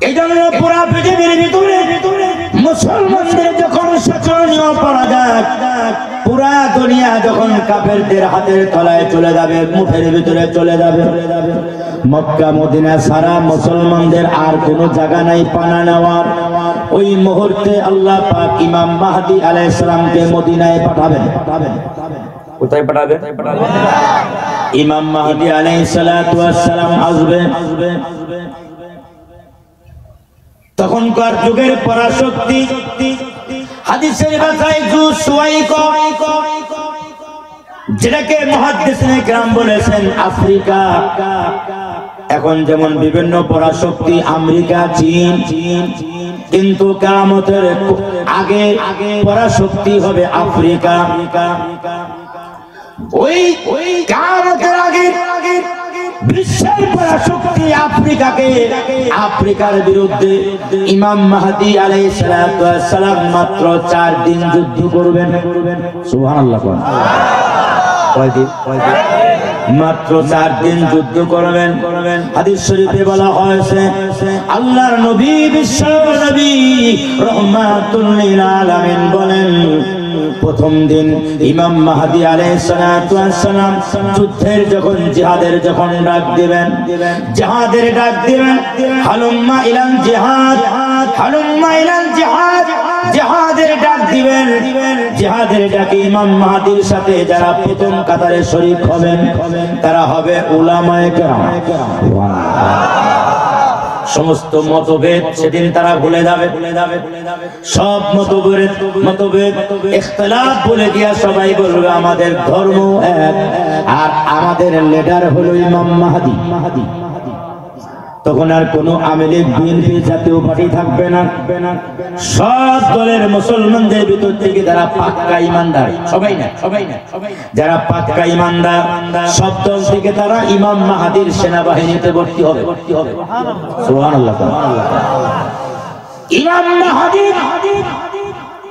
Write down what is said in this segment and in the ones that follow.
এই জন্য পুরা পৃথিবীর ভিতরে মুসলমানদের যখন শোচনীয় পরাজয়, পুরা দুনিয়া যখন কাফেরদের হাতের তলায় চলে যাবে, মুঠের ভিতরে চলে যাবে, মক্কা মদিনা সারা মুসলমানদের আর কোনো জায়গা নাই পানা নেওয়ার, ওই মুহূর্তে আল্লাহ পাক ইমাম মাহদী আলাইহিস সালামকে মদিনায় পাঠাবেন। কোথায় পাঠাবেন? ইমাম মাহদী আলাইহিস সালাতু ওয়াস সালাম আসবে। তখনকার যুগের পরাশক্তি হাদিসের ভাষায় যেটাকে মুহাদ্দিসিনে কেরাম বলেছেন আফ্রিকা। এখন যেমন বিভিন্ন পরাশক্তি আমেরিকা, চীন, কিন্তু কিয়ামতের আগে পরাশক্তি হবে আফ্রিকা। ওই কিয়ামতের আগে বিশ্বের পরাশক্তি আফ্রিকাকে, আফ্রিকার বিরুদ্ধে ইমাম মাহদী আলাইহিস সালাতু ওয়াস সালাম মাত্র 4 দিন যুদ্ধ করবেন। সুবহানাল্লাহ। কয়দিন? মাত্র 4 দিন যুদ্ধ করবেন। হাদিস শরীফে বলা হয়েছে আল্লাহর নবী বিশ্ব নবী রাহমাতুল লিল আলামিন বলেন, প্রথম দিন ইমাম মাহদী আলাইহিস সালাতু ওয়াস সালাম যুদ্ধের যখন জিহাদের যখন ডাক দিবেন, জিহাদের ডাক দিবেন, হালুম্মা ইলাল জিহাদ, হালুম্মা ইলাল জিহাদ, জিহাদের ডাক দিবেন। জিহাদের ডাকে ইমাম মাহদীর সাথে যারা প্রথম কাতারে শরীক হবেন তারা হবে উলামায়ে কেরাম। সমস্ত মতভেদ সেদিন তারা ভুলে যাবে, সব মতভেদ ইখতিলাফ ভুলে গিয়া সবাই বলবে আমাদের ধর্ম এক, আর আমাদের লিডার হলো ইমাম মাহদী। তখন আর কোনো আওয়ামী লীগ, বিএনপি জাতীয় পার্টি থাকবে না। সব দলের মুসলমানদের ভিতর থেকে যারা পাক্কা ইমানদার, সবাই না, যারা পাক্কা ইমানদার সব দল থেকে তারা ইমাম মাহদীর সেনাবাহিনীতে ভর্তি হবে। সুবহানাল্লাহ। ইমাম মাহদী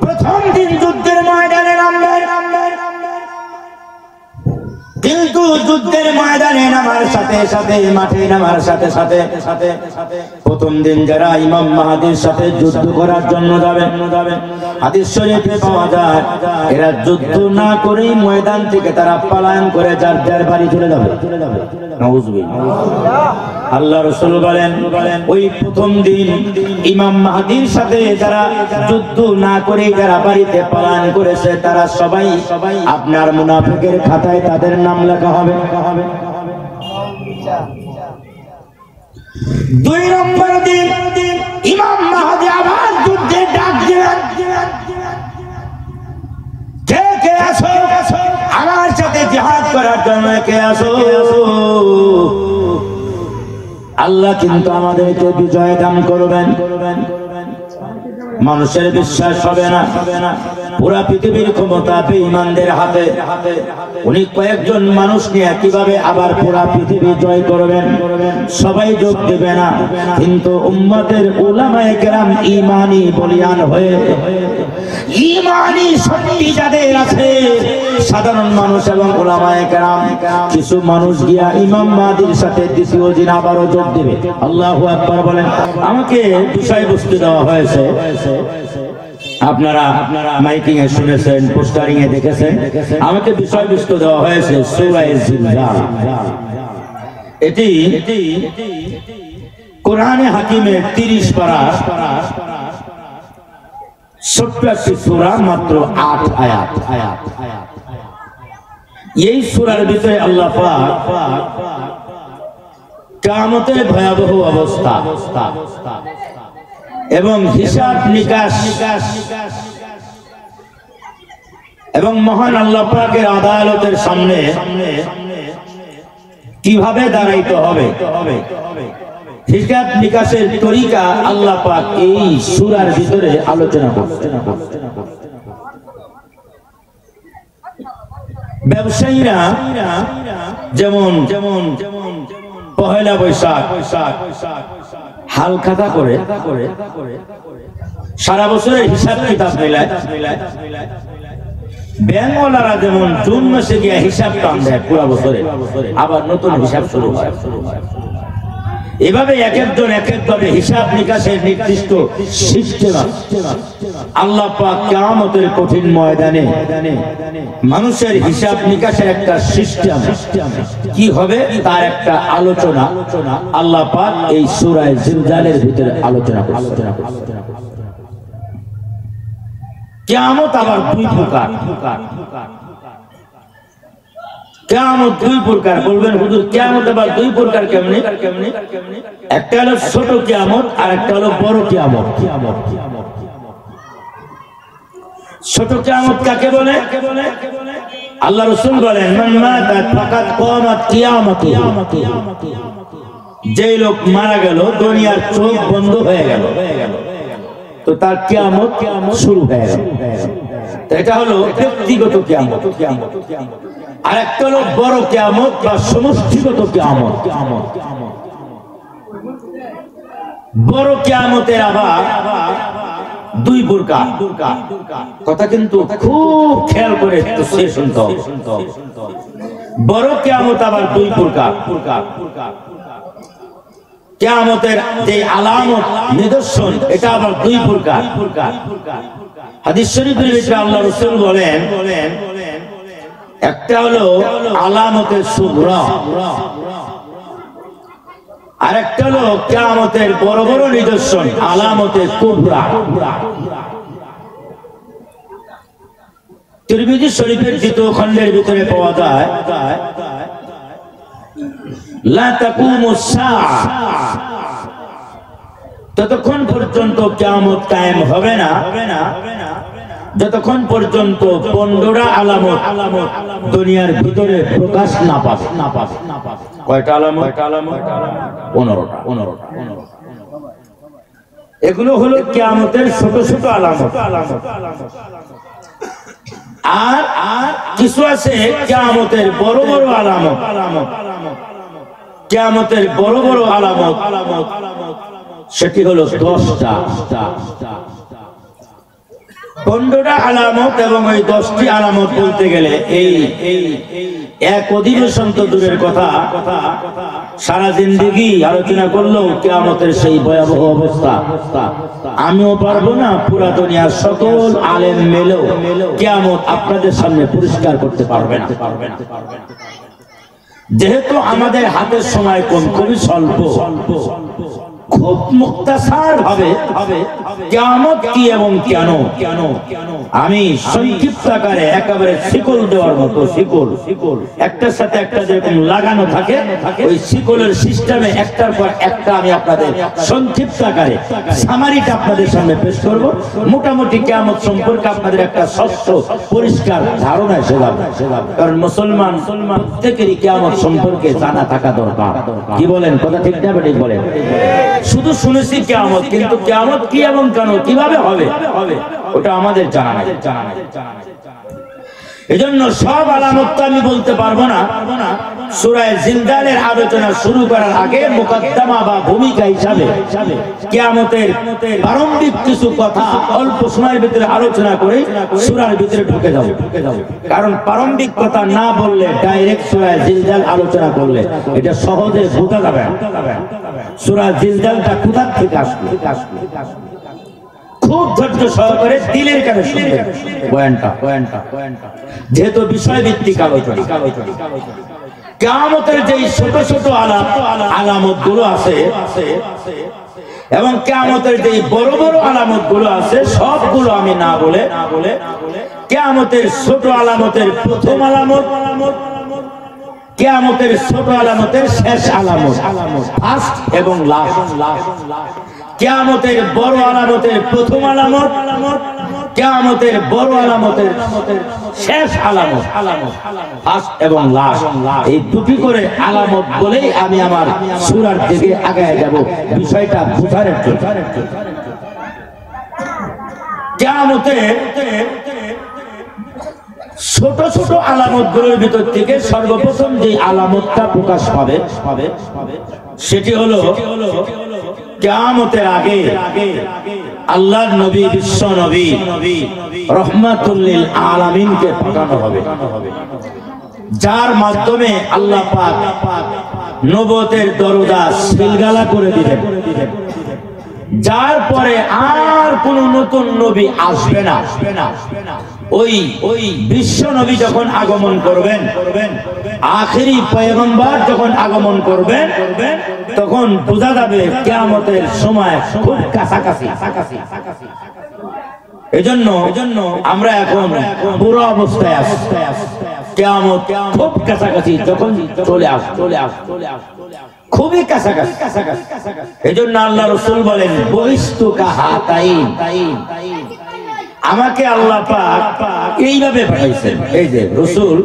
প্রথম দিন যুদ্ধের ময়দানে নামবেন, কিন্তু যুদ্ধের ময়দানে নামার সাথে সাথে, মাঠে নামার সাথে সাথে প্রথম দিন যারা ইমাম মাহদীর সাথে যুদ্ধ করার জন্য যাবে, হাদিস শরীফে পাওয়া যায় এরা যুদ্ধ না করেই ময়দান থেকে তারা পলায়ন করে যার যার বাড়ি চলে যাবে। আল্লাহ রাসূল বলেন ওই প্রথম দিন ইমাম মাহদীর সাথে যারা যুদ্ধ না করে যারা বাড়িতে পলায়ন করেছে তারা সবাই আপনার মুনাফিকের খাতায় তাদের নাম লেখা হবে। 2 নম্বর দিন ইমাম মাহদী আবার যুদ্ধে ডাক দিলেন, কে আসো আমার সাথে জিহাদ করার জন্য, কে আসো। আল্লাহ কিন্তু আমাদেরকে বিজয় দান করবেন। মানুষের বিশ্বাস হবে না, পুরা পৃথিবীর ক্ষমতা বেঈমানদের হাতে। উনি কয়েকজন মানুষ নিয়ে কিভাবে আবার পুরা পৃথিবী জয় করবেন সবাই যোগ দেবে না, কিন্তু উম্মতের উলামায়ে কেরাম ঈমানি বলিয়ান হয়ে, ঈমানি শক্তি যাদের আছে সাধারণ মানুষ এবং উলামায়ে কেরাম, কিছু মানুষ গিয়া ইমাম মাহদীর সাথে দ্বিতীয় দিন আবারও যোগ দেবে। আল্লাহু আকবার বলেন। আমাকে বিষয়বস্তু দেওয়া হয়েছে, আপনারা মাইকিং এ শুনেছেন, পোস্টারিং এ দেখেছেন, আমাকে বিষয়বস্তু দেওয়া হয়েছে সূরা জিলজাল। এটি কোরআনে হাকিমের 30 পারা, ছোট্ট একটি সূরা, মাত্র 8 আয়াত। এই সূরার ভিতরে আল্লাহ পাক কিয়ামতের ভয়াবহ অবস্থা এবং হিসাব নিকাশ এবং মহান আল্লাহ পাকের আদালতের সামনে কিভাবে দাঁড়াইতে হবে, হিসাব নিকাশের তরিকা আল্লাহ পাক এই সূরার ভিতরে আলোচনা করছেন। ব্যবসায়ীরা যেমন পহেলা বৈশাখ হালখাতা করে সারা বছরের হিসাব কিতাব মিলায়, ব্যাংকওয়ালারা যেমন জুন মাসে গিয়ে হিসাব টান দেয় পুরো বছরে, আবার নতুন হিসাব শুরু হয়। এভাবে এক একজন এক একভাবে হিসাব নিকাশের নির্দিষ্ট সিস্টেম আল্লাহ পাক কিয়ামতের কঠিন ময়দানে মানুষের হিসাব নিকাশের একটা সিস্টেম কি হবে তার একটা আলোচনা আল্লাহ পাক এই সূরা জিলজালের ভিতরে আলোচনা করছেন। কিয়ামত আবার দুই প্রকার। কিয়ামত দুই প্রকার। বলবেন হুজুর কিয়ামত আবার দুই প্রকার কেমনে? একটা হলো ছোট কিয়ামত আর একটা হলো বড় কিয়ামত। ছোট কিয়ামত কাকে বলে? আল্লাহ রাসূল বলেন মান মাতা ফাকাত কামাত কিয়ামাতুহু, যে লোক মারা গেল দুনিয়ার চোখ বন্ধ হয়ে গেল তো তার কিয়ামত শুরু হয়ে গেল। এটা হলো ব্যক্তিগত কিয়ামত। আর একটা হলো বড় কিয়ামত বা সমষ্টিগত কিয়ামত। বড় কিয়ামতের আবার দুই প্রকার। কথা কিন্তু খুব খেয়াল করে শুনতে হবে। বড় কিয়ামত আবার দুই প্রকার। কিয়ামতের যে আলামত নিদর্শন এটা আবার দুই প্রকার। হাদিস শরীফের ভিতরে আল্লাহ রাসূল বলেন একটা হলো আলামতে সুগরা আর একটা হলো কিয়ামতের বড় বড় নিদর্শন আলামতে কুবরা। তিরমিজি শরীফের দ্বিতীয় খণ্ডের ভিতরে পাওয়া যায় লা তাকুমুস সাআ, ততক্ষণ পর্যন্ত কিয়ামত কায়েম হবে না যতক্ষণ পর্যন্ত 15টা আলামত দুনিয়ার ভিতরে প্রকাশ না পাবে। কয়টা আলামত? 15টা। এগুলো হলো কিয়ামতের ছোট ছোট আলামত। আর কিছু আছে কিয়ামতের বড় বড় আলামত। কিয়ামতের বড় বড় আলামত সেটি হলো 10টা। 15টা আলামত এবং ওই 10টি আলামত বলতে গেলে এই এক অধিবেশন তো দূরের কথা, সারা জিন্দেগি আলোচনা করলেও কিয়ামতের সেই ভয়াবহ অবস্থা আমিও পারবো না, পুরা দুনিয়ার সকল আলেম মিলেও কিয়ামত আপনাদের সামনে পরিষ্কার করতে পারবে না। যেহেতু আমাদের হাতের সময় কম, খুবই স্বল্প, খুব মুক্তাসার ভাবে কিয়ামত কি এবং কেন আমি সংক্ষিপ্ত আকারে একেবারে শিকল দেওয়ার মতো শিকল একটার সাথে একটা যেরকম লাগানো থাকে ওই শিকলের সিস্টেমে একটার পর একটা আমি আপনাদের সংক্ষিপ্ত আকারে সামারিটা আপনাদের সামনে পেশ করব। মোটামুটি কিয়ামত সম্পর্কে আপনাদের একটা স্বচ্ছ পরিষ্কার ধারণা এসে যাবে। কারণ মুসলমান প্রত্যেকেরই কিয়ামত সম্পর্কে জানা থাকা দরকার। কি বলেন? কথা ঠিক না ঠিক বলেন? শুধু শুনেছি কিয়ামত, কিন্তু কিয়ামত কি এবং কেন কিভাবে হবে ওটা আমাদের জানা নাই। এজন্য সব আলামত তো আমি বলতে পারবো না। সূরা জিলজালের আলোচনা শুরু করার আগে মুকদ্দমা বা ভূমিকা হিসাবে কিয়ামতের প্রারম্ভিক কিছু কথা অল্প সময়ের ভিতরে আলোচনা করে সূরার ভিতরে ঢুকে যাব। কারণ প্রারম্ভিক কথা না বললে ডাইরেক্ট সূরা জিলজাল আলোচনা করলে এটা সহজে বোঝা যাবে না সূরা জিলজালটা কোথা থেকে আসবে। খুব ধৈর্য সহকারে দিলের কানে শুনবেন বয়ানটা, যেহেতু বিষয় ভিত্তিক আলোচনা। কিয়ামতের যে ছোট ছোট আলামত গুলো আছে এবং কিয়ামতের যে বড় বড় আলামত গুলো আছে সবগুলো আমি না বলে কিয়ামতের ছোট আলামতের প্রথম আলামত, কিয়ামতের ছোট আলামতের শেষ আলামত, ফার্স্ট এবং লাস্ট, কিয়ামতের বড় আলামতের প্রথম আলামত, কিয়ামতের বড় আলামতের শেষ আলামত, ফার্স্ট এবং লাস্ট, এই দুটি করে আলামত বলেই আমি আমার সূরার দিকে আগায় যাব বিষয়টা বোঝার জন্য। কিয়ামতের ছোট ছোট আলামত গুলোর ভিতর থেকে সর্বপ্রথম যে আলামতটা প্রকাশ পাবে সেটি হলো কিয়ামতের আগে আল্লাহর নবী, বিশ্ব নবী রাহমাতুল লিল আলামিনকে পাঠানো হবে, যার মাধ্যমে আল্লাহ পাক নবুয়তের দরজা সিলগালা করে দিলেন, যার পরে আর কোন নতুন নবী আসবে না। ওই বিশ্ব নবী যখন আগমন করবেন, আখেরি পয়গম্বর যখন আগমন করবেন, তখন বোঝা যাবে কিয়ামতের সময় খুব কাছাকাছি। এজন্য আমরা এখন পুরো অবস্থায় আছি, কিয়ামত খুব কাছাকাছি, যখন চলে আস খুবই কাছাকাছি। এজন্য আল্লাহ রাসূল বলেন বহিস্তুকা হাতাইন, আমাকে আল্লাহ পাক এইভাবে পাঠাইছেন। এই যে রাসূল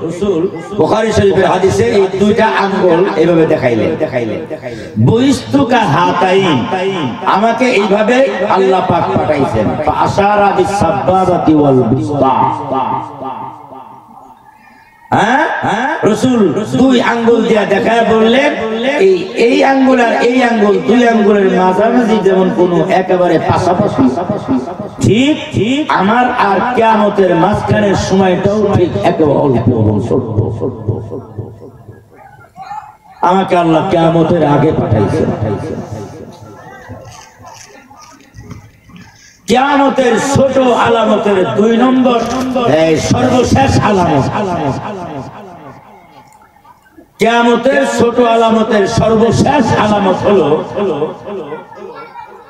বুখারী শরীফের হাদিসে এই দুইটা আঙ্গুল এইভাবে দেখাইলেন, বহিস্তুকা হাতাইন, আমাকে এইভাবে আল্লাহ পাক পাঠাইছেন। আশারা বিস সাবাবাতি ওয়াল বুসতা, রাসূল দুই আঙ্গুল দিয়ে দেখায় বললেন এই আঙ্গুল আর এই আঙ্গুল, দুই আঙ্গুলের মাঝামাঝি যেমন কোন একেবারে পাশাপাশি, ঠিক আমার আর কিয়ামতের মাঝখানের সময়টাও ঠিক একেবারে অল্প ছোট্ট। আমাকে আল্লাহ কিয়ামতের আগে পাঠাইছে। কিয়ামতের ছোট আলামতের 2 নম্বর সর্বশেষ আলামত। কিয়ামতের ছোট আলামতের সর্বশেষ আলামত হলো,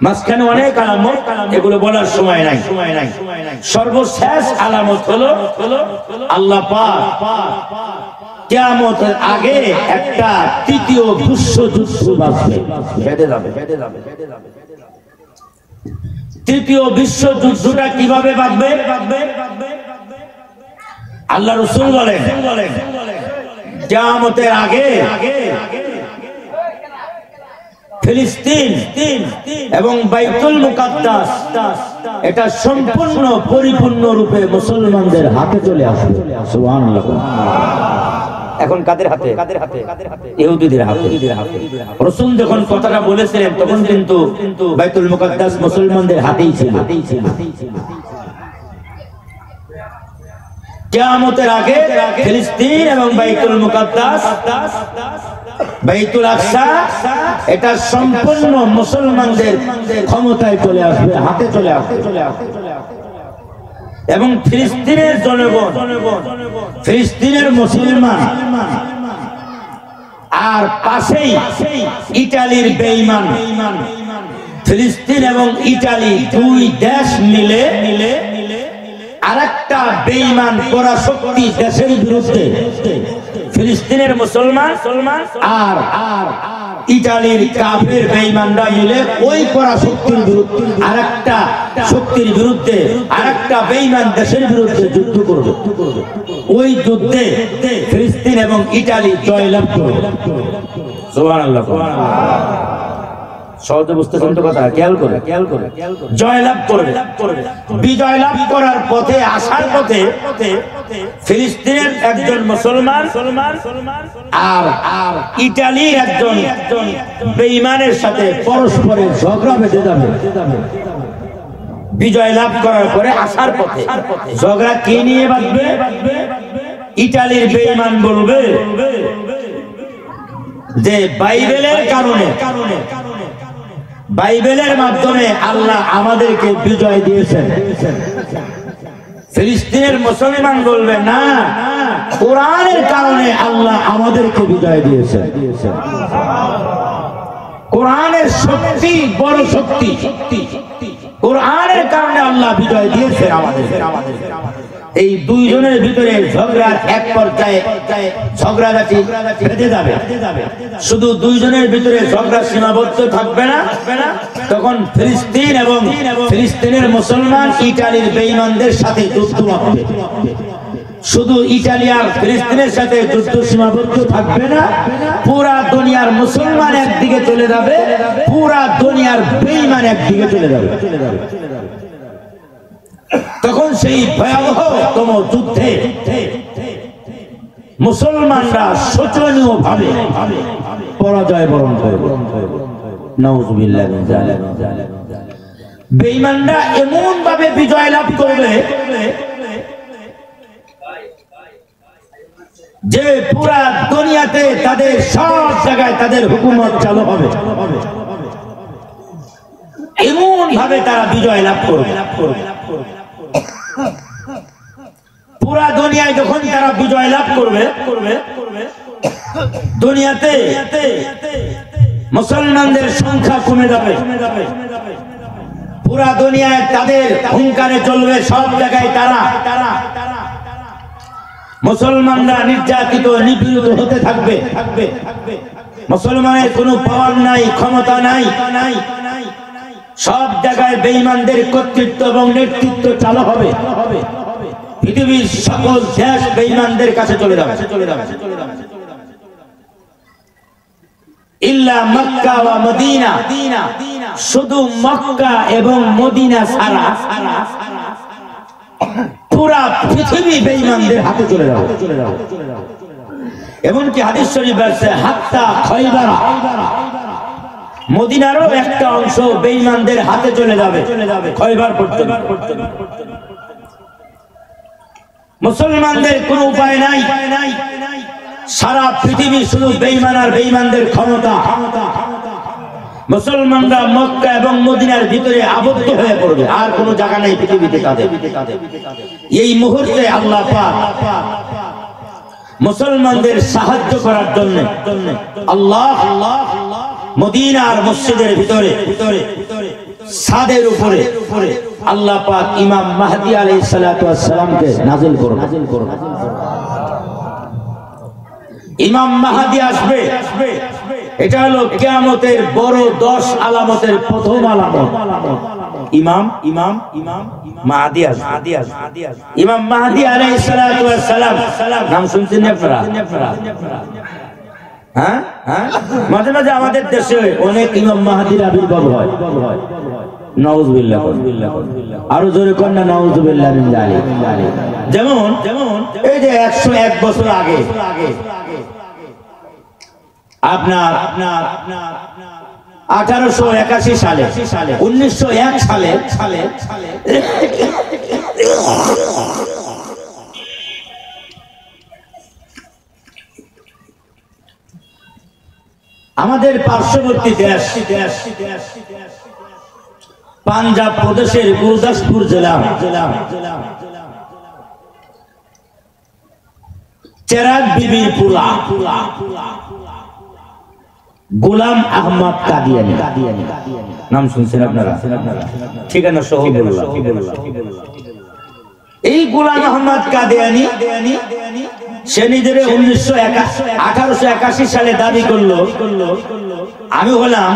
মাঝখানে অনেক আলামত, এগুলো বলার সময় নাই। সর্বশেষ আলামত হলো আল্লাহ পাক কিয়ামতের আগে একটা তৃতীয় বিশ্বযুদ্ধ বেঁধে যাবে। তৃতীয় বিশ্বযুদ্ধটা কিভাবে বাঁধবে? আল্লাহ রাসূল বলেন কিয়ামতের আগে ফিলিস্তিন এবং বাইতুল মুকাদ্দাস এটা সম্পূর্ণ পরিপূর্ণ রূপে মুসলমানদের হাতে চলে আসবে। সুবহানাল্লাহ। এখন কাদের হাতে? ইহুদিদের হাতে। রাসূল যখন কথাটা বলেছিলেন তখন কিন্তু বাইতুল মুকাদ্দাস মুসলমানদের হাতেই ছিল। কিয়ামতের আগে ফিলিস্তিন এবং বাইতুল মুকাদ্দাস, বাইতুল আকসা এটা সম্পূর্ণ মুসলমানদের ক্ষমতায় চলে আসবে, হাতে চলে আসবে। এবং ফিলিস্তিনের জনগণ, ফিলিস্তিনের মুসলমান, আর পাশেই ইতালির বেঈমান। ফিলিস্তিন এবং ইতালি দুই দেশ মিলে আরেকটা বেঈমান পরাশক্তি দেশের বিরুদ্ধে, ফিলিস্তিনের মুসলমান আর ইতালির কাফের বেঈমানরা মিলে ওই পরাশক্তির বিরুদ্ধে, আরেকটা শক্তির বিরুদ্ধে, আরেকটা বেঈমান দেশের বিরুদ্ধে যুদ্ধ করবে। ওই যুদ্ধে ফিলিস্তিন এবং ইতালি জয়লাভ করবে। সুবহানাল্লাহ। সহজে বুঝতেছেন তো কথা? খেয়াল করে জয়লাভ করবে। বিজয় লাভ করার পথে, আসার পথে ফিলিস্তিনের একজন মুসলমান আর ইতালির একজন বেঈমানের সাথে পরস্পরের ঝগড়া বেঁধে যাবে। বিজয় লাভ করার পরে আসার পথে ঝগড়া কে নিয়ে বাঁধবে? ইতালির বেঈমান বলবে যে বাইবেলের কারণে, বাইবেলের মাধ্যমে আল্লাহ আমাদেরকে বিজয় দিয়েছেন। ফিলিস্তিনের মুসলমান বলবে না, কোরআনের কারণে আল্লাহ আমাদেরকে বিজয় দিয়েছেন। কোরআনের শক্তি বড় শক্তি, কোরআনের কারণে আল্লাহ বিজয় দিয়েছেন আমাদের। এই দুইজনের ভিতরে ঝগড়ার এক পর্যায়ে ঝগড়াঝাটি বেঁধে যাবে। শুধু দুইজনের ভিতরে ঝগড়া সীমাবদ্ধ থাকবে না, তখন ফিলিস্তিন এবং ফিলিস্তিনের মুসলমান ইতালির বেঈমানদের সাথে যুদ্ধ হবে। শুধু ইতালি আর ফিলিস্তিনের সাথে যুদ্ধ সীমাবদ্ধ থাকবে না, পুরা দুনিয়ার মুসলমান একদিকে চলে যাবে, পুরা দুনিয়ার বেঈমান একদিকে চলে যাবে। তখন সেই ভয়াবহতম যুদ্ধে মুসলমানরা শোচনীয় ভাবে পরাজয় বরণ করবে। নাউযুবিল্লাহ মিন যালিক। বেঈমানরা এমন ভাবে বিজয় লাভ করবে যে পুরা দুনিয়াতে তাদের সব জায়গায় তাদের হুকুমত চালু হবে, এমন ভাবে তারা বিজয় লাভ করবে। পুরা দুনিয়ায় যখন তারা বিজয় লাভ করবে, দুনিয়াতে মুসলমানদের সংখ্যা কমে যাবে। পুরা দুনিয়ায় তাদের হুঙ্কারে চলবে, সব জায়গায় তারা মুসলমানরা নির্যাতিত নিপীড়িত হতে থাকবে। মুসলমানের কোনো পাওয়ার নাই, ক্ষমতা নাই। সব জায়গায় বেঈমানদের কর্তৃত্ব এবং নেতৃত্ব চালু হবে। পৃথিবীর সকল দেশ বেঈমানদের কাছে চলে যাবে। ইল্লা মক্কা ওয়া মদিনা, শুধু মক্কা এবং মদিনা ছাড়া পুরা পৃথিবী বেঈমানদের হাতে চলে যাবে। এমনকি হাদিস শরীফ আছে হাত্তা খয়বার, মদিনারও একটা অংশ বেঈমানদের হাতে চলে যাবে খয়বার পর্যন্ত। মুসলমানদের কোনো উপায় নাই, সারা পৃথিবী শুধু বেঈমান আর বেঈমানদের ক্ষমতা। মুসলমানরা মক্কা এবং মদিনার ভিতরে আবদ্ধ হয়ে পড়বে, আর কোনো জায়গা নেই পৃথিবীতে তাদের। এই মুহূর্তে আল্লাহ পাক মুসলমানদের সাহায্য করার জন্য আল্লাহ মদিনার মসজিদের ভিতরে ছাদের উপরে আল্লাহ পাক ইমাম মাহদী আলাইহিস সালাতু ওয়াস সালামকে নাযিল করবেন। ইমাম মাহদী আসবে, এটা হলো কিয়ামতের বড় 10 আলামতের প্রথম আলামত। ইমাম মাহদী আসবে। ইমাম মাহদী আলাইহিস সালাতু ওয়াস সালাম নাম শুনছেন আপনারা? হ্যাঁ, মাঝে মাঝে আমাদের দেশে অনেক ইমাম মাহদীর আবির্ভাব হয়। নাউযুবিল্লাহ, আরো জোরে কোন না নাউযুবিল্লাহ মিন যালিক। যেমন এই যে 101 বছর আগে আপনার 1881 সালে 1901 সালে আমাদের পার্শ্ববর্তী দেশ পাঞ্জাব প্রদেশের গুরদাসপুর জেলা চেরাগ বিবির পুলা গোলাম আহমদ কাদিয়ানী নাম শুনছেন আপনারা? ঠিকানা সহ বললাম। এই গোলাম আহমদ কাদিয়ানী সে নিজের 1881 সালে দাবি করলো আমি হলাম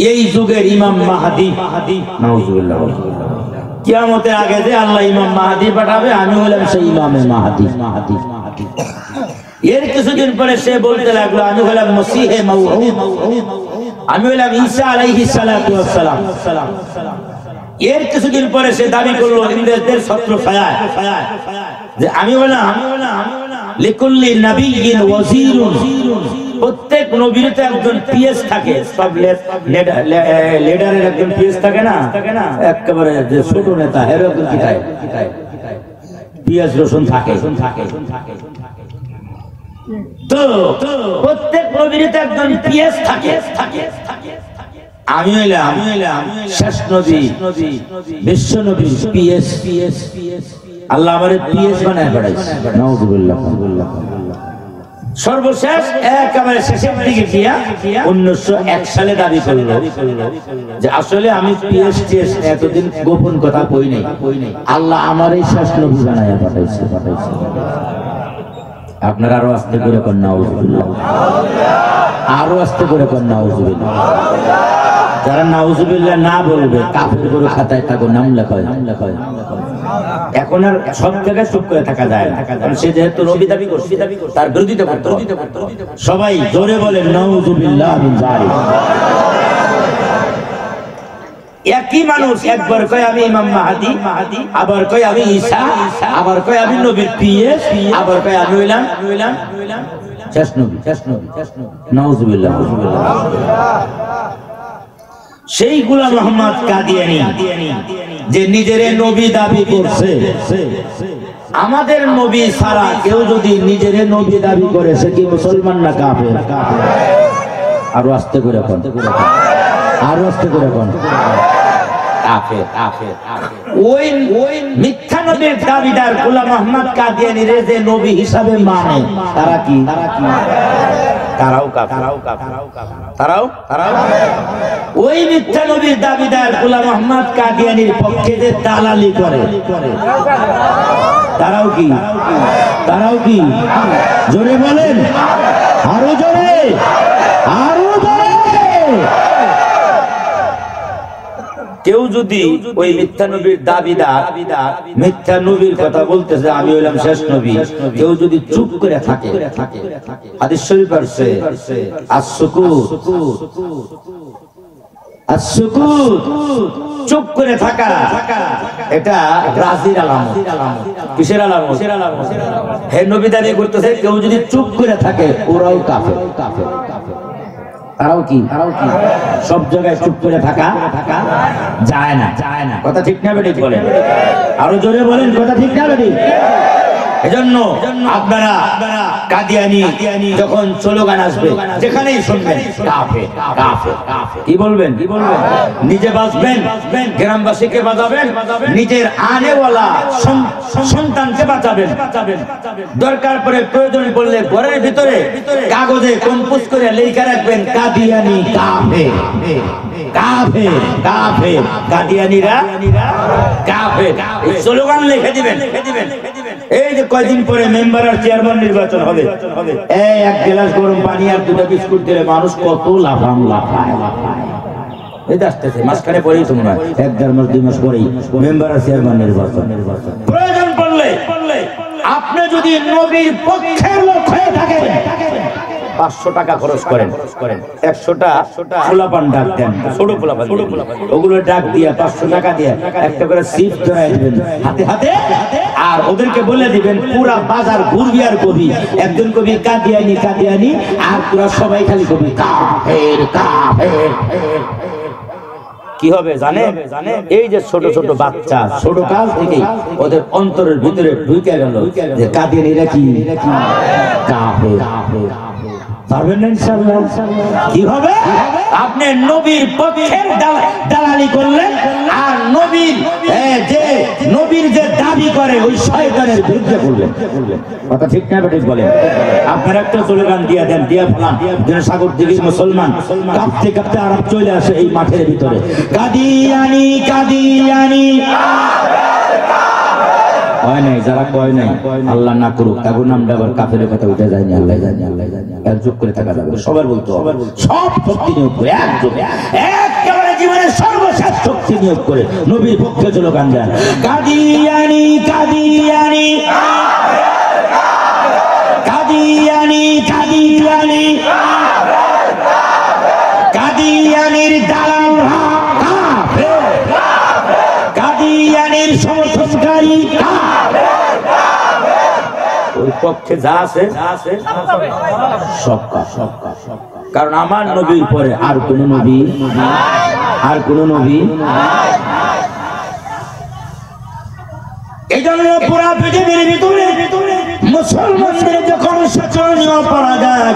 এই যুগের ইমাম মাহদী। নাউযুবিল্লাহ। কিয়ামতের আগে যে আল্লাহ ইমাম মাহদী পাঠাবে, আমি হলাম সেই ইমামে মাহদী। এর কিছুদিন পরে সে বলতে লাগলো আমি হলাম মসিহে মাউউদ, আমি হলাম ঈসা আলাইহিস সালাতু ওয়াস সালাম। এর কিছুদিন পরে সে দাবি করলো ইংরেজদের ছত্র ছায়ায় যে আমি হলাম লিকুল্লি নাবিয়্যিন ওয়াজিরুন, প্রত্যেক নবীর তো একজন পিএস থাকে, সব লিডারের একজন পিএস থাকে না, একেবারে যে ছোট নেতা এরকম কি থাকে পিএস রসুন থাকে। তো প্রত্যেক নবীর তো একজন পিএস থাকে। আমি হইলাম শেষ নবী, বিশ্ব নবী পিএস। আল্লাহ আমারে পিএস বানায় পাঠাইছে। নাউযুবিল্লাহ। সর্বশেষ একেবারে শেষের দিকে গিয়া 1901 সালে দাবি করলো যে আসলে আমি পিএস এতদিন গোপন কথা কই নাই, আল্লাহ আমারই শেষ নবী বানায় পাঠাইছে। আপনারা আরো আস্তে করে কোন নাউযুবিল্লাহ, আরো আস্তে করে কোন নাউযুবিল্লাহ। যারা নাউযুবিল্লাহ না বলবে কাফের করে খাতায় থাকো নাম লেখায়। এখন আর সব জায়গায় চুপ করে থাকা যায় না, কারণ সে যেহেতু নবী দাবি করছে তার বিরোধিতা করতে হবে। সবাই জোরে বলেন নাউযুবিল্লাহ মিন যালিক। একই মানুষ একবার কয় আমি ইমাম মাহদী, আবার কয় আমি ঈসা, আবার কয় আমি নবীর পিএস, আবার কয় আমি হইলাম শেষ নবী। নাউযুবিল্লাহ। সেই গোলাম আহমদ কাদিয়ানী যে নিজের নবী দাবি করছে, আমাদের নবী ছাড়া কেউ যদি নিজের নবী দাবি করে সে কি মুসলমান না কাফের? আরো আস্তে করে কোন, আরো আস্তে করে কোন, কাফের। ওই মিথ্যা নবীর দাবিদার গোলাম আহমদ কাদিয়ানী রে যে নবী হিসাবে মানে তারা কি? তারাও কাফের। ওই মিথ্যা নবীর দাবিদার গোলাম আহমদ কাদিয়ানীর পক্ষে যে দালালি করে তারাও কি? জোরে বলেন, আরো জোরে, আরো জোরে। কেউ যদি ওই মিথ্যা নবীর দাবিদার মিথ্যা নবীর কথা বলতেছে আমি হইলাম শেষ নবী, কেউ যদি চুপ করে থাকে, হাদিস শরীফ আছে as-sukut, চুপ করে থাকা এটা রাজির আলামত। কিসের আলামত? হে নবী দাবি করতেছে কেউ যদি চুপ করে থাকে ওরাও কাফের। তারাও কি? সব জায়গায় চুপ করে থাকা যায় না। কথা ঠিক না বেঠিক বলেন? আরো জোরে বলেন, কথা ঠিক না বেঠিক? এজন্য আপনারা কাদিয়ানী যখন স্লোগান আসবে যেখানেই শুনবেন কাফের কাফের, কি বলবেন? নিজে বাঁচবেন, গ্রামবাসীকে বাঁচাবেন, নিজের আনেওয়ালা সন্তানকে বাঁচাবেন। দরকার পড়ে প্রয়োজন পড়লে ঘরের ভিতরে কাগজে কম্পোজ করে লেখা রাখবেন কাদিয়ানী কাফের, কাফের, কাফের, কাদিয়ানীরা কাফের, এই স্লোগান লিখে দিবেন। এই যে কয়দিন পরে মেম্বার আর চেয়ারম্যান নির্বাচন হবে, এই এক গ্লাস গরম পানি আর দুটো বিস্কুট দিলে মানুষ কত লাফায়। এই আসতেছে মাঝখানে পরেই তোমরা 1-1.5 মাস 2 মাস পরেই মেম্বার আর চেয়ারম্যান নির্বাচন। প্রয়োজন পড়লে আপনি যদি নবীর পক্ষের লোক হয়ে থাকেন 500 টাকা খরচ করেন, 100টা পোলাপান ডাক দেন, ছোট পোলাপান, ওগুলো ডাক দিয়ে 500 টাকা দিয়ে একটা করে সিপ ধরাই দিবেন হাতে হাতে, আর ওদেরকে বলে দিবেন পুরা বাজার ঘুরবি আর কবি একজন কবি কাদিয়ানী কাদিয়ানী, আর পুরা সবাই খালি কবি কাফের কাফের। কি হবে জানে? এই যে ছোট ছোট বাচ্চা ছোট কাল থেকেই ওদের অন্তরের ভিতরে ঢুকে গেল যে কাদিয়ানীরা কি কাফের। পারবেন না ইনশাআল্লাহ? কি হবে? আপনি নবীর পক্ষের দালালি করলেন আর নবীর যে দাবি করে ওই শয়তানের বিরুদ্ধে করলেন। কথা ঠিক না বেঠিক বলেন? আপনারা একটা স্লোগান দিয়া দেন, দিয়া ফেলান যেন সাগর দিঘির মুসলমান কাঁপতে কাঁপতে আরব চলে আসে এই মাঠের ভিতরে, কাদিয়ানী কাদিয়ানী। হয় নাই, যারা কয় নাই আল্লাহ না করুক তার নামটা আবার কাফের কথা উঠে যায়নি, আল্লাহ জানি, আল্লাহ জানি। চুপ করে থাকা যাবে, সবার বলতে হবে, সব শক্তি নিয়োগ করে একেবারে জীবনের সর্বশেষ শক্তি নিয়োগ করে নবীর পক্ষে স্লোগান দেন কাদিয়ানী কাদিয়ানী কাদিয়ানী কাদিয়ানী। কাদিয়ানীর দালালরা কাফের, কাদিয়ানীর সমর্থনকারী ওই পক্ষে যা আছে সবকা। কারণ আমার নবীর পরে আর কোন নবী এই জন্য পুরা পৃথিবীর ভিতরে মুসলমানদের যখন শোচনীয় পরাজয়,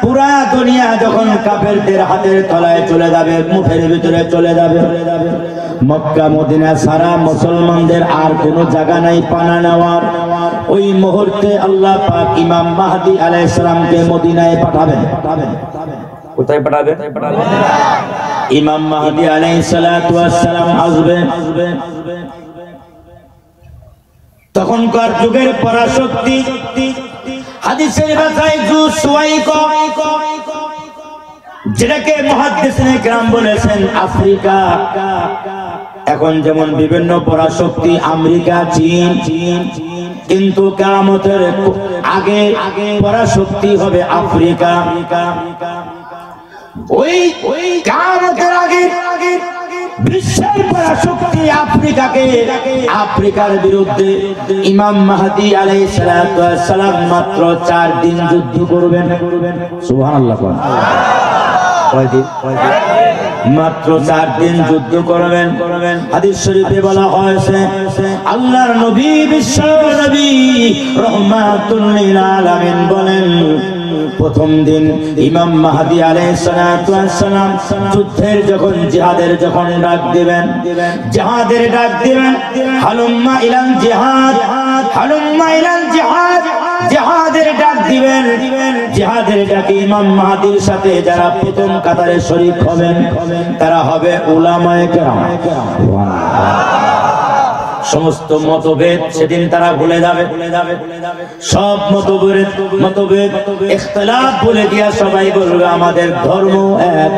পুরা দুনিয়া যখন কাফেরদের হাতের তলায় চলে যাবে, মুখের ভিতরে চলে যাবে, মক্কা মদিনা সারা মুসলমানদের আর কোন জায়গা নাই পানা নেওয়ার, ওই মুহূর্তে আল্লাহ পাক ইমাম মাহদী আলাইহিস সালামকে মদিনায় পাঠাবেন। কোথায় পাঠাবেন? ইমাম মাহদী আলাইহিস সালাতু ওয়াস সালাম আসবেন। তখনকার যুগের পরাশক্তি হাদিসের ভাষায় যেটাকে মুহাদ্দিসিনে কেরাম বলেছেন আফ্রিকা। এখন যেমন বিভিন্ন পরাশক্তি আমেরিকা, চীন, কিন্তু কিয়ামতের আগে পরাশক্তি হবে আফ্রিকা। ওই কিয়ামতের আগে বিশ্বের পরাশক্তি আফ্রিকাকে, আফ্রিকার বিরুদ্ধে ইমাম মাহদী আলাইহিস সালাম মাত্র 4 দিন যুদ্ধ করবেন। সুবহানাল্লাহ। মাত্র 4 দিন যুদ্ধ করবেন। হাদিস শরীফে বলা হয়েছে আল্লাহর নবী বিশ্ব নবী রাহমাতুল লিল আলামিন বলেন প্রথম দিন ইমাম মাহদী আলাইহিস সালাতু ওয়াস সালাম যুদ্ধের যখন জিহাদের যখন ডাক দিবেন, জিহাদের ডাক দিবেন, হালুম্মা ইলাল জিহাদ, হালুম্মা ইলাল জিহাদ, জিহাদের ডাক দিবেন। জিহাদের ডাকে ইমাম মাহদীর সাথে যারা প্রথম কাতারে শরীক হবেন তারা হবে উলামায়ে কেরাম। সমস্ত মতভেদ সেদিন তারা ভুলে যাবে, সব মতভেদ ইখতিলাফ ভুলে গিয়া সবাই বলবে আমাদের ধর্ম এক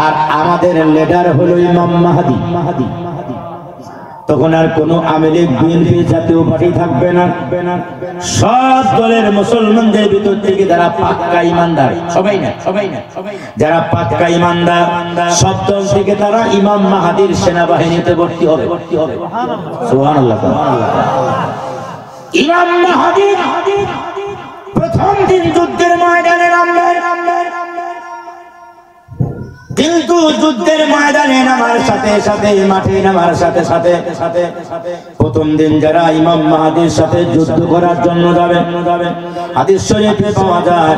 আর আমাদের লিডার হলো ইমাম মাহদী। তখন আর কোনো আওয়ামী লীগ বিএনপি জাতীয় পার্টি থাকবে না। সব দলের মুসলমানদের ভিতর থেকে যারা পাক্কা ইমানদার, সবাই না যারা পাক্কা ইমানদার সব দল থেকে তারা ইমাম মাহদীর সেনাবাহিনীতে ভর্তি হবে। সুবহানাল্লাহ। ইমাম মাহদী প্রথম দিন যুদ্ধের ময়দানে নামবেন, কিন্তু যুদ্ধের ময়দানে নামার সাথে সাথে মাঠে নামার সাথে সাথে প্রথম দিন যারা ইমাম মাহদীর সাথে যুদ্ধ করার জন্য যাবে হাদিস শরীফে পাওয়া যায়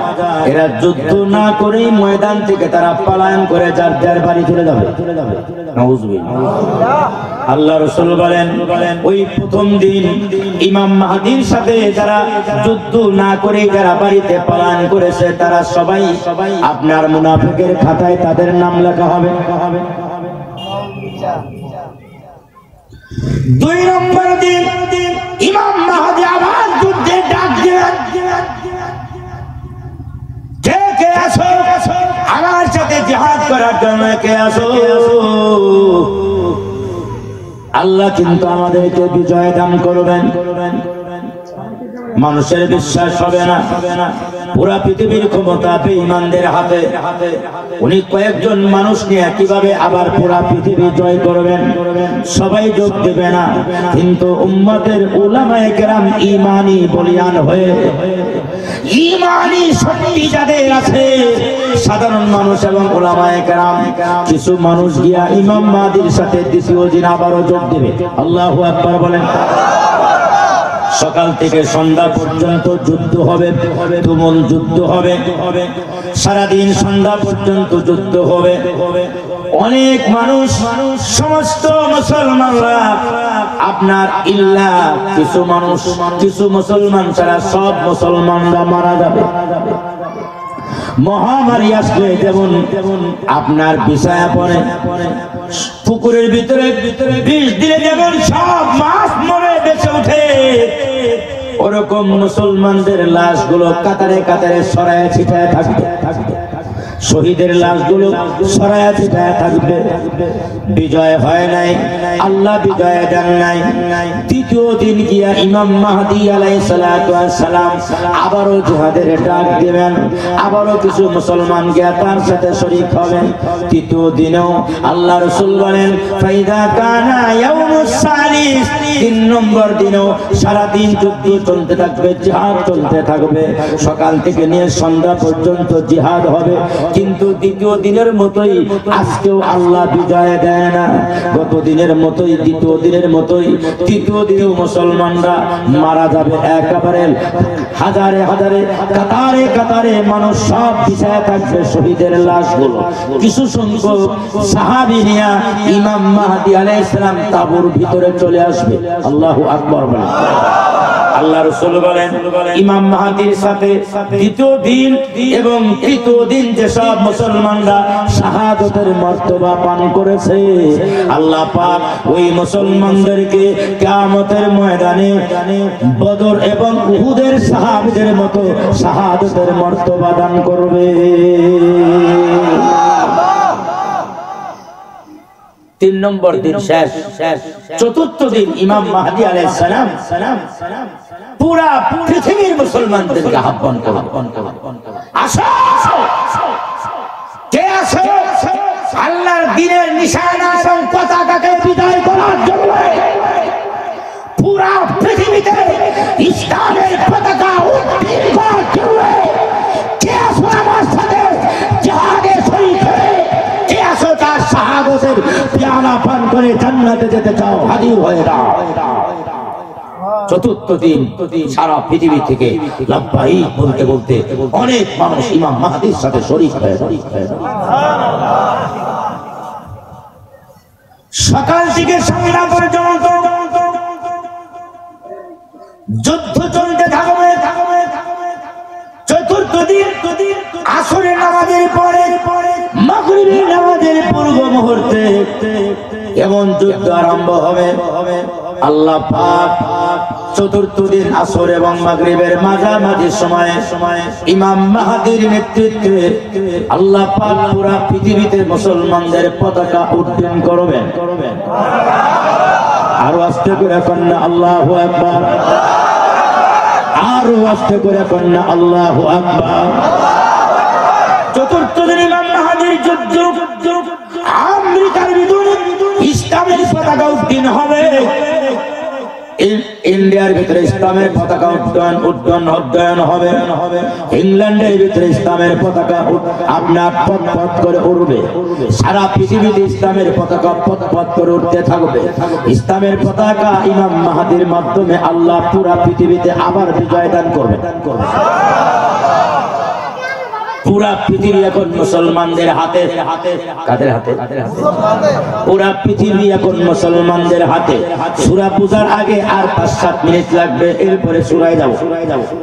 এরা যুদ্ধ না করেই ময়দান থেকে তারা পলায়ন করে যার যার বাড়ি চলে যাবে। আল্লাহ রাসূল বলেন ওই প্রথম দিন ইমাম মাহদীর সাথে যারা যুদ্ধ না করে যারা বাড়িতে পলায়ন করেছে তারা সবাই আপনার মুনাফিকের খাতায় তাদের নাম লেখা হবে। 2 নম্বর দিন ইমাম মাহদী আবার যুদ্ধের ডাক দিলেন, কে আসো আমার সাথে জিহাদ করার জন্য, কে আসো। আল্লাহ কিন্তু আমাদেরকে বিজয় দান করবেন। মানুষের বিশ্বাস হবে না, পুরা পৃথিবীর ক্ষমতা বেঈমানদের হাতে। উনি কয়েকজন মানুষ নিয়ে কিভাবে আবার পুরা পৃথিবী জয় করবেন সবাই যোগ দেবে না, কিন্তু উম্মতের উলামায়ে কেরাম ঈমানি বলিয়ান হয়ে ঈমানি শক্তি যাদের আছে সাধারণ মানুষ এবং উলামায়ে কেরাম কিছু মানুষ গিয়া ইমাম মাহদীর সাথে দ্বিতীয় দিন আবারও যোগ দেবে। আল্লাহু আকবার বলেন। সকাল থেকে সন্ধ্যা পর্যন্ত যুদ্ধ হবে, তুমুল যুদ্ধ হবে, সারাদিন সন্ধ্যা পর্যন্ত যুদ্ধ হবে। অনেক মানুষ সমস্ত মুসলমানরা আপনার ইল্লা কিছু মুসলমান ছাড়া সব মুসলমানরা মারা যাবে। মহামারী আসলে যেমন আপনার বিষয়া পড়ে, পুকুরের ভিতরে বিষ দিলে যেমন সব মাছ মরে বেঁচে ওঠে, ওরকম মুসলমানদের লাশগুলো কাতারে কাতারে ছড়ায় ছিটায় থাকবে, শহীদের লাশগুলো ছড়ায় ছিটায় থাকবে। বিজয় হয় নাই, আল্লাহ বিজয় দেন নাই। তৃতীয় দিন গিয়া ইমাম মাহদী আলাইহিস সালাতু ওয়াস সালাম আবারও জিহাদের ডাক দিবেন, আবারও কিছু মুসলমান গিয়া তার সাথে শরীক হবেন। তৃতীয় দিনেও আল্লাহ রাসূল বলেন ফাইদা কানা ইয়াউমুস সালিস, 3 নম্বর দিনেও সারা দিন যুদ্ধ চলতে থাকবে, জিহাদ চলতে থাকবে। সকাল থেকে নিয়ে সন্ধ্যা পর্যন্ত জিহাদ হবে, কিন্তু দ্বিতীয় দিনের মতোই আজকেও আল্লাহ বিজয় দেয় না। গত দিনের মতোই দ্বিতীয় দিনের মতোই তৃতীয় দিনেও মুসলমানরা মারা যাবে। একেবারে হাজারে হাজারে কাতারে কাতারে মানুষ সব বিছায় থাকবে শহীদের লাশগুলো। কিছু সংখ্যক সাহাবী নিয়া ইমাম মাহদী আলাইহিস সালাম তাঁবুর ভিতরে চলে আসবে। আল্লাহু আকবার বলেন। আল্লাহ রাসূল বলেন ইমাম মাহদীর সাথে দ্বিতীয় দিন এবং তৃতীয় দিন যে সব মুসলমানরা শাহাদাতের মর্তবা পান করেছে আল্লাহ পাক ওই মুসলমানদেরকে কিয়ামতের ময়দানে বদর এবং উহুদের সাহাবীদের মতো শাহাদাতের মর্তবা দান করবে। 3 নম্বর দিন শেষ। চতুর্থ দিন ইমাম মাহদী আলাইহিস সালাম পুরা পৃথিবীর মুসলমানদেরকে আহ্বান করবেন, আসো কে আসো আল্লাহর দ্বীনের নিশানা এবং পতাকাকে বিজয় করার জন্য। পুরা পৃথিবীতে ইসলামের পতাকা উত্তোলন করার জন্য কে আসো আমার সাথে জিহাদে শরীক হয়ে শাহাদাতের পেয়ালা পান করে জান্নাতে যেতে চাও, হাজির হয়ে যাও। চতুর্থ দিন সারা পৃথিবী থেকে লাব্বাইক বলতে বলতে অনেক মানুষ ইমাম মাহদীর সাথে শরীক হয়ে যায়। সকাল থেকে সন্ধ্যা পর্যন্ত যুদ্ধ চলতে থাকবে। চতুর্থ দিন আসরের নামাজের পরে মাগরিবের নামাজের পূর্ব মুহূর্তে এমন যুদ্ধ আরম্ভ হবে, আল্লাহ পাক চতুর্থ দিন আসর এবং মাগরিবের মাঝামাঝি সময়ে ইমাম মাহদীর নেতৃত্বে আল্লাহ পাক পুরা পৃথিবীতে মুসলমানদের পতাকা উড্ডীন করবেন। আরো আস্তে করে কন্যা আল্লাহু আকবার, আরো আস্তে করে কন্যা আল্লাহু আকবার। চতুর্থ দিন ইমাম মাহদীর যুদ্ধ, আমেরিকার বিরুদ্ধে ইসলামের পতাকা উড্ডীন হবে। ইন্ডিয়ার ভিতরে ইসলামের পতাকা উড্ডয়ন হবে। ইংল্যান্ডের ভিতরে ইসলামের পতাকা আপনার পথ পথ করে উড়বে। সারা পৃথিবীতে ইসলামের পতাকা পথ পথ করে উঠতে থাকবে। ইসলামের পতাকা ইমাম মাহদীর মাধ্যমে আল্লাহ পুরা পৃথিবীতে আবার বিজয় দান করবে। পুরা পৃথিবী এখন মুসলমানদের হাতে। কাদের হাতে? পুরা পৃথিবী এখন মুসলমানদের হাতে। সূরা পূজার আগে আর 5-7 মিনিট লাগবে, এরপরে সূরায় যাব।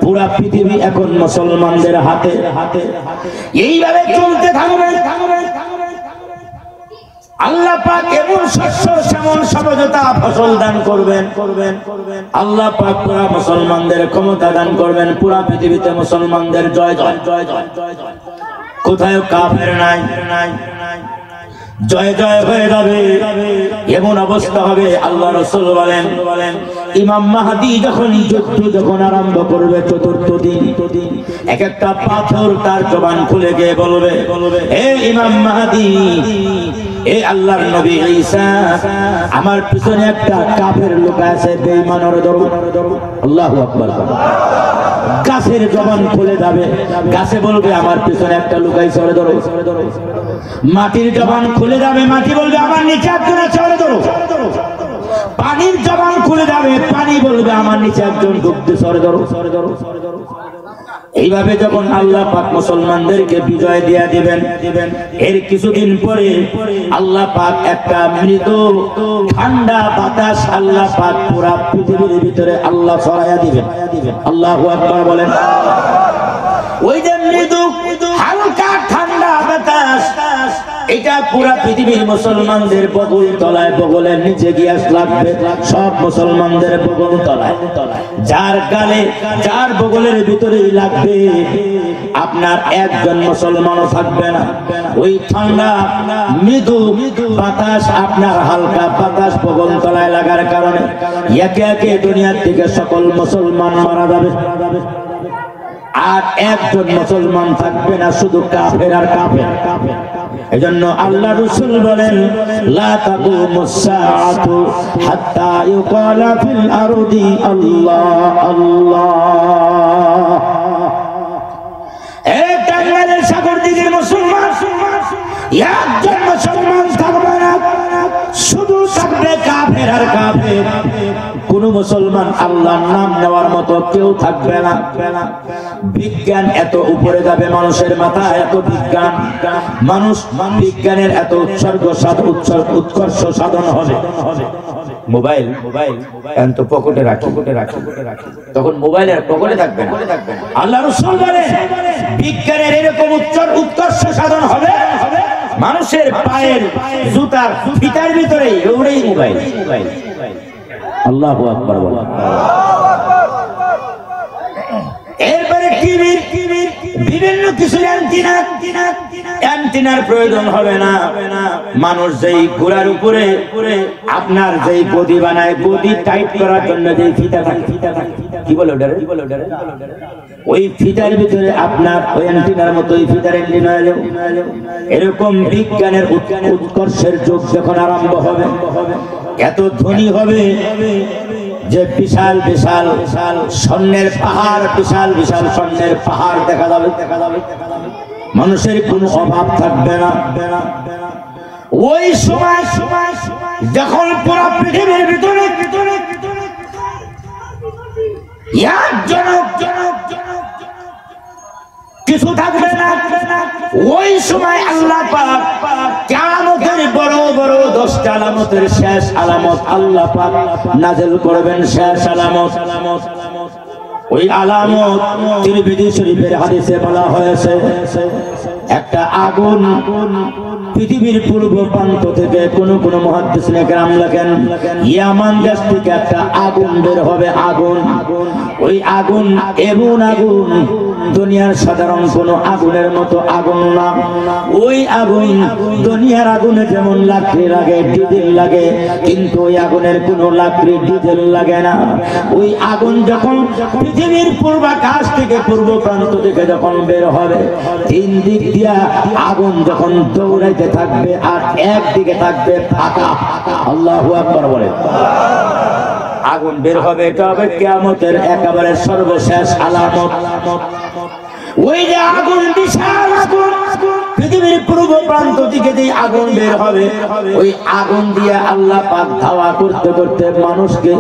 পুরা পৃথিবী এখন মুসলমানদের হাতে। এইভাবে চলতে থাকবে। আল্লাহ পাক এমন শস্য শ্যামল সমঝোতা ফসল দান করবেন। আল্লাহ পাক পুরা মুসলমানদের ক্ষমতা দান করবেন। পুরা পৃথিবীতে মুসলমানদের জয় জয় জয় জয় জয় জয়। কোথায় কাফের নাই, জয় জয় হয়ে যাবে, এমন অবস্থা হবে। আল্লাহ রাসূল বলেন ইমাম মাহদী যখন আরম্ভ করবে চতুর্থ দিন, এক একটা পাথর তার জবান খুলে গিয়ে বলবে, হে ইমাম মাহদী, এ আল্লাহর নবী ঈসা, আমার পিছনে একটা কাফের লোক আছে, বেঈমানের ধরো। আল্লাহু আকবার। গাছের জবান খুলে যাবে, গাছে বলবে আমার পিছনে একটা লুকাই চলে ধরো। মাটির জবান খুলে যাবে, মাটি বলবে আমার নিচে একজন আছে, ধরো। পানির জবান খুলে যাবে, পানি বলবে আমার নিচে একজন ডুবতে, সরে ধরো। এইভাবে যখন আল্লাহ পাক মুসলমানদেরকে বিজয় দিয়া দিবেন, এর কিছুদিন পরে আল্লাহ পাক একটা মৃদু ঠান্ডা বাতাস আল্লাহ পাক পুরা পৃথিবীর ভিতরে আল্লাহ ছড়াইয়া দিবেন। আল্লাহু আকবার বলেন। ওই যে মৃদু হালকা ঠান্ডা বাতাস, এটা পুরা পৃথিবীর মুসলমানদের বগল তলায়, বগলের নিচে গ্যাস লাগবে, সব মুসলমানদের বগল তলায়। যার গালে, যার বগলের ভিতরেই লাগবে, আপনার একজন মুসলমানও থাকবে না। ওই ঠান্ডা মৃদু বাতাস, আপনার হালকা বাতাস বগল তলায় লাগার কারণে একে একে দুনিয়ার থেকে সকল মুসলমান মারা যাবে। আর একজন মুসলমান থাকবে না, শুধু কাফের আর কাফের। এজন্য আল্লাহ রাসূল বলেন, লা তাকুমুস সাআতু হাত্তা ইউকালা ফিল আরদি আল্লাহ আল্লাহ। এই টাঙ্গাইলের সাগর দিকের মুসলমান, একজন মুসলমান থাকবে না, শুধু থাকবে কাফের আর কাফের। কোন মুসলমান আল্লাহর নাম নেওয়ার মতো কেউ থাকবে না। বিজ্ঞান এত উপরে যাবে, মানুষের মাথা এত বিজ্ঞান, মানুষ বিজ্ঞানের এত উৎকর্ষ সাধন হবে। মোবাইল তো পকেটে রাখি, তখন মোবাইলের পকেটে থাকবে না। আল্লাহ রাসূল বলেন বিজ্ঞানের এরকম উৎকর্ষ সাধন হবে, মানুষের পায়ের জুতার ফিতার ভিতরে ওই মোবাইল। আল্লাহু আকবার বলেন। এরপরে টিভির বিভিন্ন কিছু অ্যান্টিনার প্রয়োজন হবে না। মানুষ যেই ঘোড়ার উপরে আপনার যেই গদি বানায়, গদি টাইট করার জন্য যেই ফিতা থাকে, কি বলে ওটারে, ওই ফিতার ভিতরে আপনার ওই অ্যান্টিনার মতো ওই ফিতার অ্যান্টিনা এলো। এরকম বিজ্ঞানের উৎকর্ষের যুগ যখন আরম্ভ হবে, এত ধনী হবে যে বিশাল বিশাল স্বর্ণের পাহাড়, বিশাল বিশাল স্বর্ণের পাহাড় দেখা যাবে। মানুষের কোনো অভাব থাকবে না। ওই সময় যখন পুরো পৃথিবীর ভিতরে কিছু থাকবে না, ওই সময় আল্লাহ পাক কিয়ামতের বড় বড় 10টা আলামতের শেষ আলামত আল্লাহ পাক নাযিল করবেন। শেষ আলামত, ওই আলামত তিরমিজি শরীফের হাদিসে বলা হয়েছে, একটা আগুন পৃথিবীর পূর্ব প্রান্ত থেকে কোন কোন মুহাদ্দিসিনে কেরাম লেখেন ইয়ামান দেশ থেকে একটা আগুন বের হবে। আগুন, ওই আগুন এমন আগুন দুনিয়ার সাধারণ কোন আগুনের মতো আগুন না। ওই আগুন দুনিয়ার আগুনে যেমন লাকড়ি লাগে, ডিজেল লাগে, কিন্তু ওই আগুনের কোনো লাকড়ি ডিজেল লাগে না। ওই আগুন যখন পৃথিবীর পূর্বাকাশ থেকে পূর্ব প্রান্ত থেকে যখন বের হবে, তিন দিক দিয়া আগুন যখন দৌড়াইতে থাকবে আর একদিকে থাকবে ফাঁকা। আল্লাহু আকবার বলে আগুন বের হবে। এটা হবে কিয়ামতের একেবারে সর্বশেষ আলামত। ওই যে আগুন, বিশাল আগুন, পৃথিবীর পূর্ব প্রান্ত থেকে যে আগুন বের হবে, ওই আগুন দিয়ে আল্লাহ পাক ধাওয়া করতে করতে মানুষকে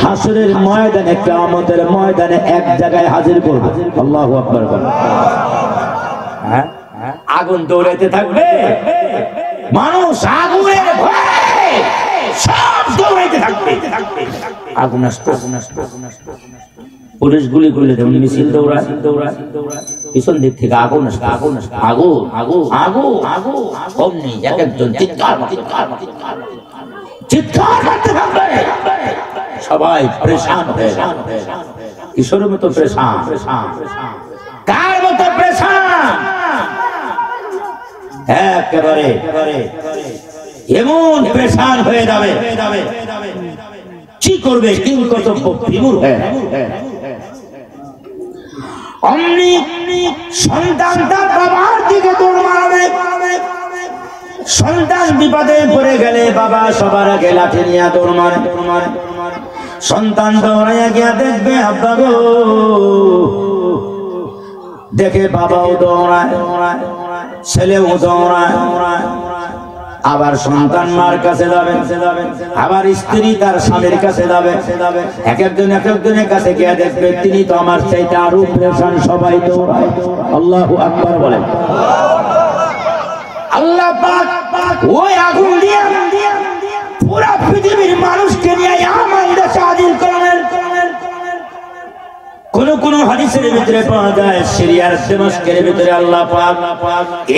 হাসরের ময়দানে, কিয়ামতের ময়দানে এক জায়গায় হাজির করবে। আল্লাহু আকবার বলে হ্যাঁ, আগুন দৌড়াইতে থাকবে, মানুষ আগুনের ভয়ে সব দৌড়াইতে থাকবে। আগুন আসতে পুলিশ গুলি করলে যেমন মিছিল দৌড়ায়, পিছন দিক থেকে আগুন আসবে, আগুন আসবে, আগুন আগুন আগুন আগুন অমনি এক একজন চিৎকার করতে থাকবে। সবাই পরেশান হয়ে যাবে। কিশোরের মতো পরেশান, কার মতো পরেশান, একেবারে এমন পরেশান হয়ে যাবে, কি করবে কিং কর্তব্য বিমূঢ় হয়ে অমনি সন্তান তার বাবার দিকে দৌড় মারবে। সন্তান বিপদে পড়ে গেলে বাবা সবার আগে লাঠি নিয়ে দৌড় মারে। সন্তান দৌড়াইয়া গিয়া দেখবে আব্বা গো, দেখে বাবাও দৌড়ায়, ছেলেও দৌড়ায়। আবার সন্তান মার কাছে যাবে, আবার স্ত্রী তার স্বামীর কাছে যাবে। এক একজনের কাছে গিয়ে দেখবে তিনি তো আমার চাইতে আরো পরেশান, সবাই দৌড়ায়। আল্লাহু আকবার বলেন। আল্লাহ পাক ওই আগুন দিয়ে পুরো পৃথিবীর মানুষকে নিয়ে ইয়ামান দেশে হাজির করলেন। কোন হাদিসের ভিতরে পাওয়া যায় সিরিয়ার দামেস্কের ভিতরে আল্লাহ পাক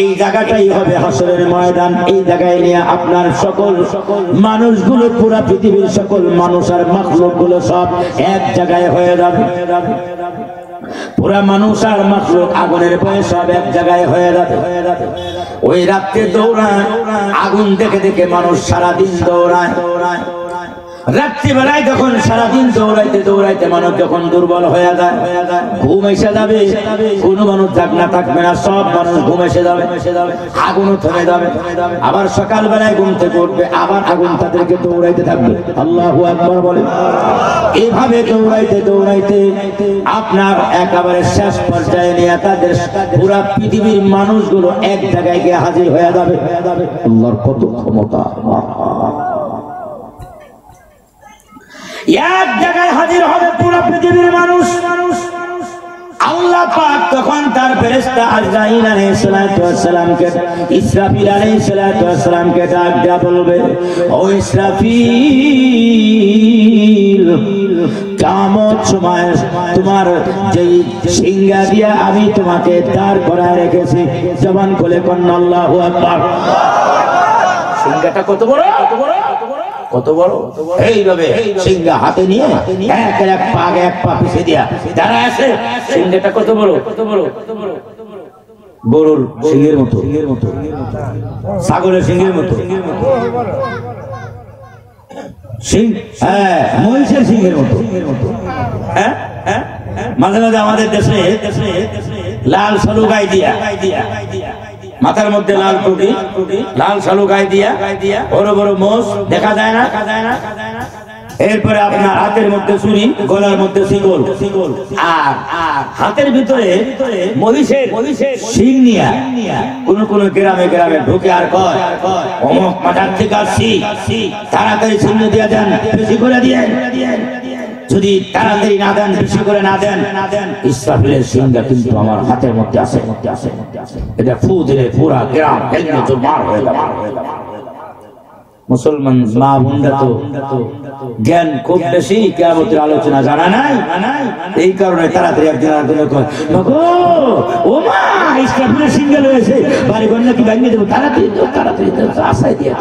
এই জায়গাটাই হবে হাসরের ময়দান। এই জায়গায় নিয়ে আপনার সকল মানুষগুলো, পুরো পৃথিবীর সকল মানুষ আর মাখলুক গুলো সব এক জায়গায় হয়ে যাবে। পুরা মানুষ আর মাখলুক আগুনের ভয়ে সব এক জায়গায় হয়ে যাবে। ওই রাত্রে দৌড়ায়, আগুন দেখে দেখে মানুষ সারাদিন দৌড়ায়। রাত্রিবেলায় যখন সারাদিন দৌড়াইতে দৌড়াইতে মানুষ যখন দুর্বল হয়ে যায়, ঘুম এসে যাবে, কোনো মানুষ জাগনা থাকবে না, সব মানুষ ঘুম এসে যাবে, আগুনও থেমে যাবে। আবার সকালবেলায় ঘুম থেকে উঠবে, আবার আগুন তাদেরকে দৌড়াইতে থাকবে। আল্লাহু আকবার বলে। এইভাবে দৌড়াইতে দৌড়াইতে আপনার একেবারে শেষ পর্যায়ে নিয়ে তাদের পুরা পৃথিবীর মানুষগুলো এক জায়গায় গিয়ে হাজির হয়ে যাবে। আল্লাহর কত ক্ষমতা! এক জায়গায় হাজির হবে পুরো পৃথিবীর মানুষ। আল্লাহ পাক তখন তার ফেরেশতা আজরাইল আলাইহিস সালাতু ওয়াস সালামকে, ইসরাফিল আলাইহিস সালাতু ওয়াস সালামকে ডাক দেয়া বলবে, ও ইসরাফিল, কিয়ামত সময় তোমার যেই সিংহা দিয়া আমি তোমাকে দাঁড় করায় রেখেছি, জবান খুলে কন্না আল্লাহু আকবার। সিংহাটা কত বড়, কত বড়! এইভাবে সিংহা হাতে নিয়ে এক পা পিছিয়ে দিয়া যারা আছে, সিংহাটা কত বড়, গরুর সিংহের মতো, ছাগলের সিংহের মতো, মহিষের সিংহের মতো। হ্যাঁ, মাঝে মাঝে আমাদের দেশে লাল সালু গাই দিয়া, মাথার মধ্যে লাল টুপি, লাল সালু গায়ে দিয়া, বড় বড় মোষ দেখা যায় না, এরপরে আপনার হাতের মধ্যে ছুরি, গলার মধ্যে শিকল, আর হাতের ভিতরে মহিষের শিং নিয়া কোন কোন গ্রামে গ্রামে ঢুকে আর কয় অমুক মাথার থেকে আসছি, তাড়াতাড়ি ছিন্ন দিয়ে দেন, বেশি করে দিয়েন। যদি তাড়াতাড়ি না দেন, বেশি করে না দেন, ইসরাফিলের সিংহটা কিন্তু আমার হাতের মধ্যে আছে। এটা ফু দিলে পুরা গ্রাম ভেঙে চুরমার হয়ে যাবে। মুসলমান মা বোনরা তো জ্ঞান খুব বেশি, কিয়ামতের আলোচনা জানা নাই, এই কারণে তাড়াতাড়ি একজন আরেকজনের কয় ও মা ইসরাফিলের সিংহ রয়েছে, বাড়ি ঘর নাকি ভেঙে দেবো, তাড়াতাড়ি আশায় দিয়ে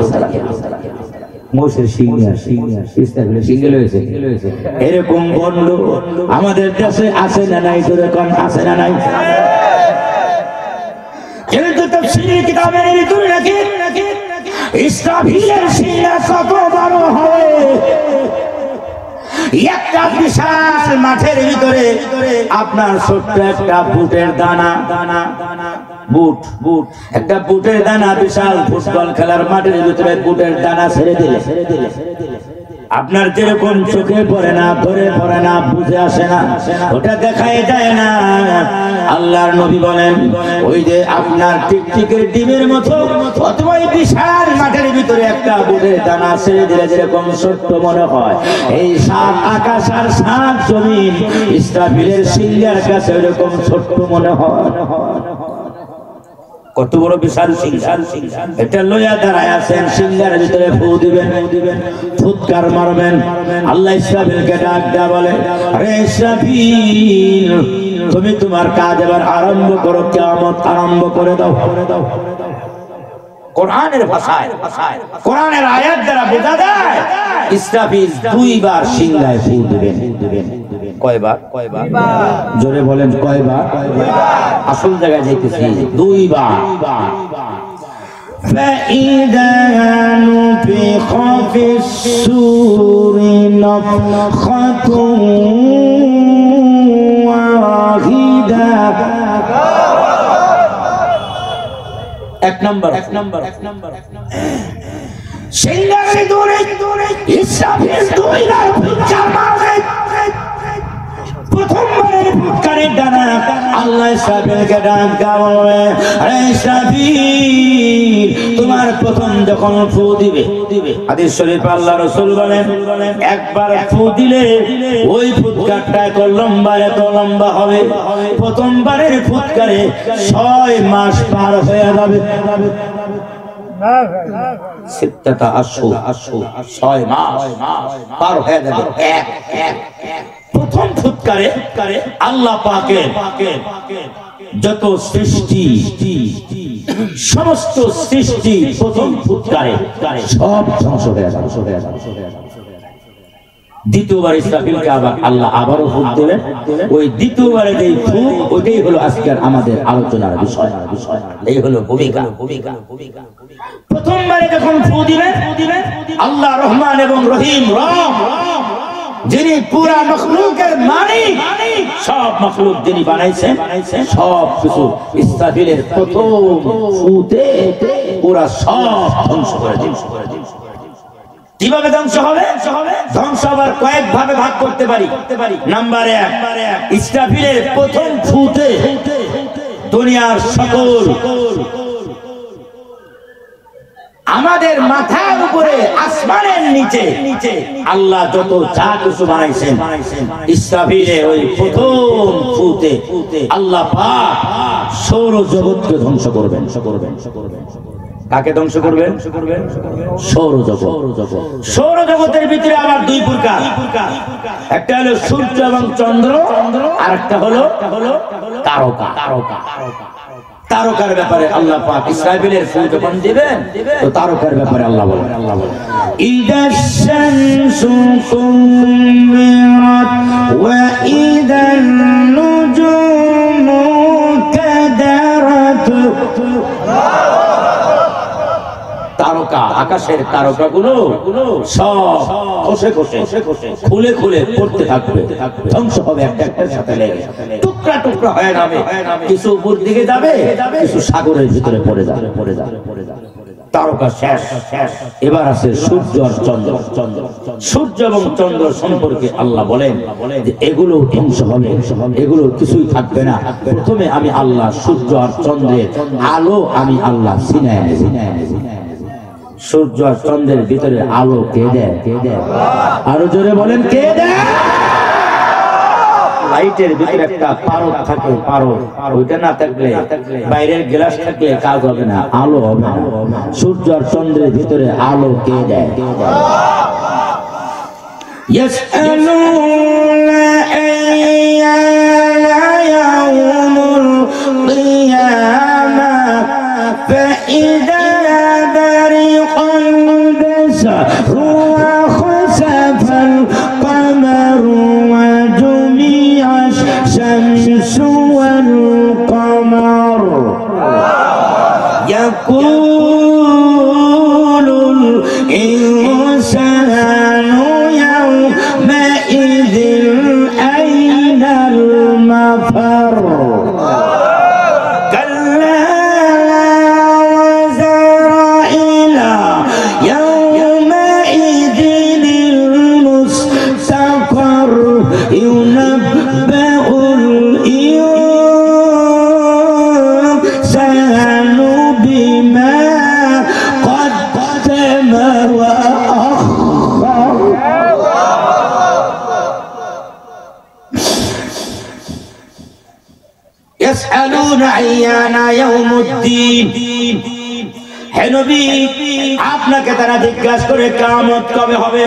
এরকম বন্ধ আমাদের দেশে আছে না নাই? আছে না নাই? কিন্তু তাফসীরের কিতাবের ভিতরে নাকি ইসরাফিলের সিংহ কত বড় হয়, একটা বিশাল মাঠের ভিতরে আপনার ছোট্ট একটা বুটের দানা, বুট একটা বুটের দানা, বিশাল ফুটবল খেলার মাঠের ভিতরে বুটের দানা ছেড়ে দিলে আপনার যেরকম চোখে পড়ে না, ধরে পড়ে না, বুঝে আসে না, ওটা দেখাই যায় না। আল্লাহর নবী বলেন ওই যে আপনার টিকটিকের ডিমের মতো অথবা বিশাল মাঠের ভিতরে একটা বুটের দানা ছেড়ে দিলে যেরকম ছোট্ট মনে হয়, এই সাত আকাশ আর সাত জমিন ইসরাফিলের সিংহের কাছে এরকম ছোট্ট মনে হয়। কত বড় বিশাল সিংহ! এটা লইয়া দাঁড়ায় আছেন, সিংহের ভিতরে ফু দিবেন, ফুৎকার মারবেন। আল্লাহ ইসরাফিলকে ডাক দেয়া বলে, আরে ইসরাফিল, তুমি তোমার কাজ এবার আরম্ভ করো, কিয়ামত আরম্ভ করে দাও। কোরআনের ভাষায়, কোরআনের আয়াত দ্বারা বোঝা যায় ইসরাফিল দুইবার সিংহায় ফু দিবেন। কয়বার? জোরে বলেন কয়বার? আসল জায়গায় যাইতেছি, দুইবার। فإذا نفخ في الصور نفخة واحدة। এক নম্বর সিংহার দূরে ইসরাফিল দুইবার ফুৎকার মারবে। প্রথমবারের ফুৎকারের ডানা আল্লাহ ইসরাফিলকে ডাক দেয়া বলবে, আরে ইসরাফিল, তোমার প্রথম যখন ফু দিবে, হাদিস শরীফে আল্লাহ রাসূল বলেন একবার ফু দিলে ওই ফুৎকারটা এত লম্বা হবে, প্রথমবারের ফুৎকারে 6 মাস পার হয়ে যাবে। 6 মাস পার হয়ে যাবে। প্রথম ফুৎকারে আল্লাহ পাকের যত সৃষ্টি, সমস্ত সৃষ্টি প্রথম ফুৎকারে সব ধ্বংস হয়ে যাবে। দ্বিতীয়বার ইসরাফিলকে আবার আল্লাহ আবারও ফুঁক দেবেন। ওই দ্বিতীয়বারে যে ফুঁক, ওইটাই হলো আজকের আমাদের আলোচনার বিষয়। এই হলো ভূমিকা। প্রথমবারে যখন ফুঁক দিবেন, আল্লাহ রহমান এবং রহিম, যিনি পুরা মখলুকের মালিক, সব মখলুক যিনি বানাইছেন, সব কিছু ইসরাফিলের প্রথম ফুঁতে পুরা সব ধ্বংস করে দিন। কিভাবে ধ্বংস হবে? ধ্বংস আবার কয়েক ভাবে ভাগ করতে পারি। নাম্বার 1, ইসরাফিলের প্রথম ফুঁতে দুনিয়ার সকল আমাদের মাথার উপরে, আসমানের নিচে আল্লাহ যত যা কিছু বানাইছেন, ইসরাফিলের ওই প্রথম ফুঁতে আল্লাহ পাক সৌর জগৎকে ধ্বংস করবেন। কাকে ধ্বংস করবেন? সৌরজগতের ভিতরে আবার 2 প্রকার, একটা হলো সূর্য এবং চন্দ্র, আর একটা হলো তারকা। তারকার ব্যাপারে আল্লাহ পাক ইসরাফিলের ফুঁ যখন দিবেন, তো তারকার ব্যাপারে আল্লাহ বলেন, ইদাশ শামসু কুমিরাত ওয়া ইদান নুজুমু কাদারাত। তারকা, আকাশের তারকাগুলো সব খসে খুলে পড়তে থাকবে, ধ্বংস হবে একটা একটার সাথে লেগে, টুকরা টুকরা হয়ে যাবে। কিছু উপর দিকে যাবে, কিছু সাগরের ভিতরে পড়ে যাবে। তারকা শেষ। এবার আছে সূর্য আর চন্দ্র। সূর্য এবং চন্দ্র সম্পর্কে আল্লাহ বলেন যে এগুলো ধ্বংস হবে, এগুলো কিছুই থাকবে না। প্রথমে আমি আল্লাহ সূর্য আর চন্দ্রের আলো আমি আল্লাহ ছিনায় নেব। সূর্য আর চন্দ্রের ভিতরে আলো কে দেয়? আরো জোরে বলেন কে দেয়? লাইটের ভিতরে একটা পারদ থাকে, পারদ, ওইটা না থাকলে বাইরের গ্লাস থাকলে কাজ হবে না, আলো হবে না। সূর্য আর চন্দ্রের ভিতরে আলো কে দেয়? ইয়াসআলুনা আইয়ানা ইয়াউমুল কিয়ামাহ ফাইযা বারিকাল বাসারু ওয়া খাসাফাল কামারু ওয়া জুমিআ আশ-শামসু ওয়াল কামার ইয়াকুলুল ইনসানু ইয়াউমাইযিন আইনাল মাফার কাল্লা ওয়াযারা ইলা ইয়াউমাইযিনিল মুস্তাকার ইউনাব্বাউল ইনসানু বিমা قدما وأخر يسألون أيان يوم الدين হে নবী আপনাকে তারা জিজ্ঞাসা করে কিয়ামত কবে হবে?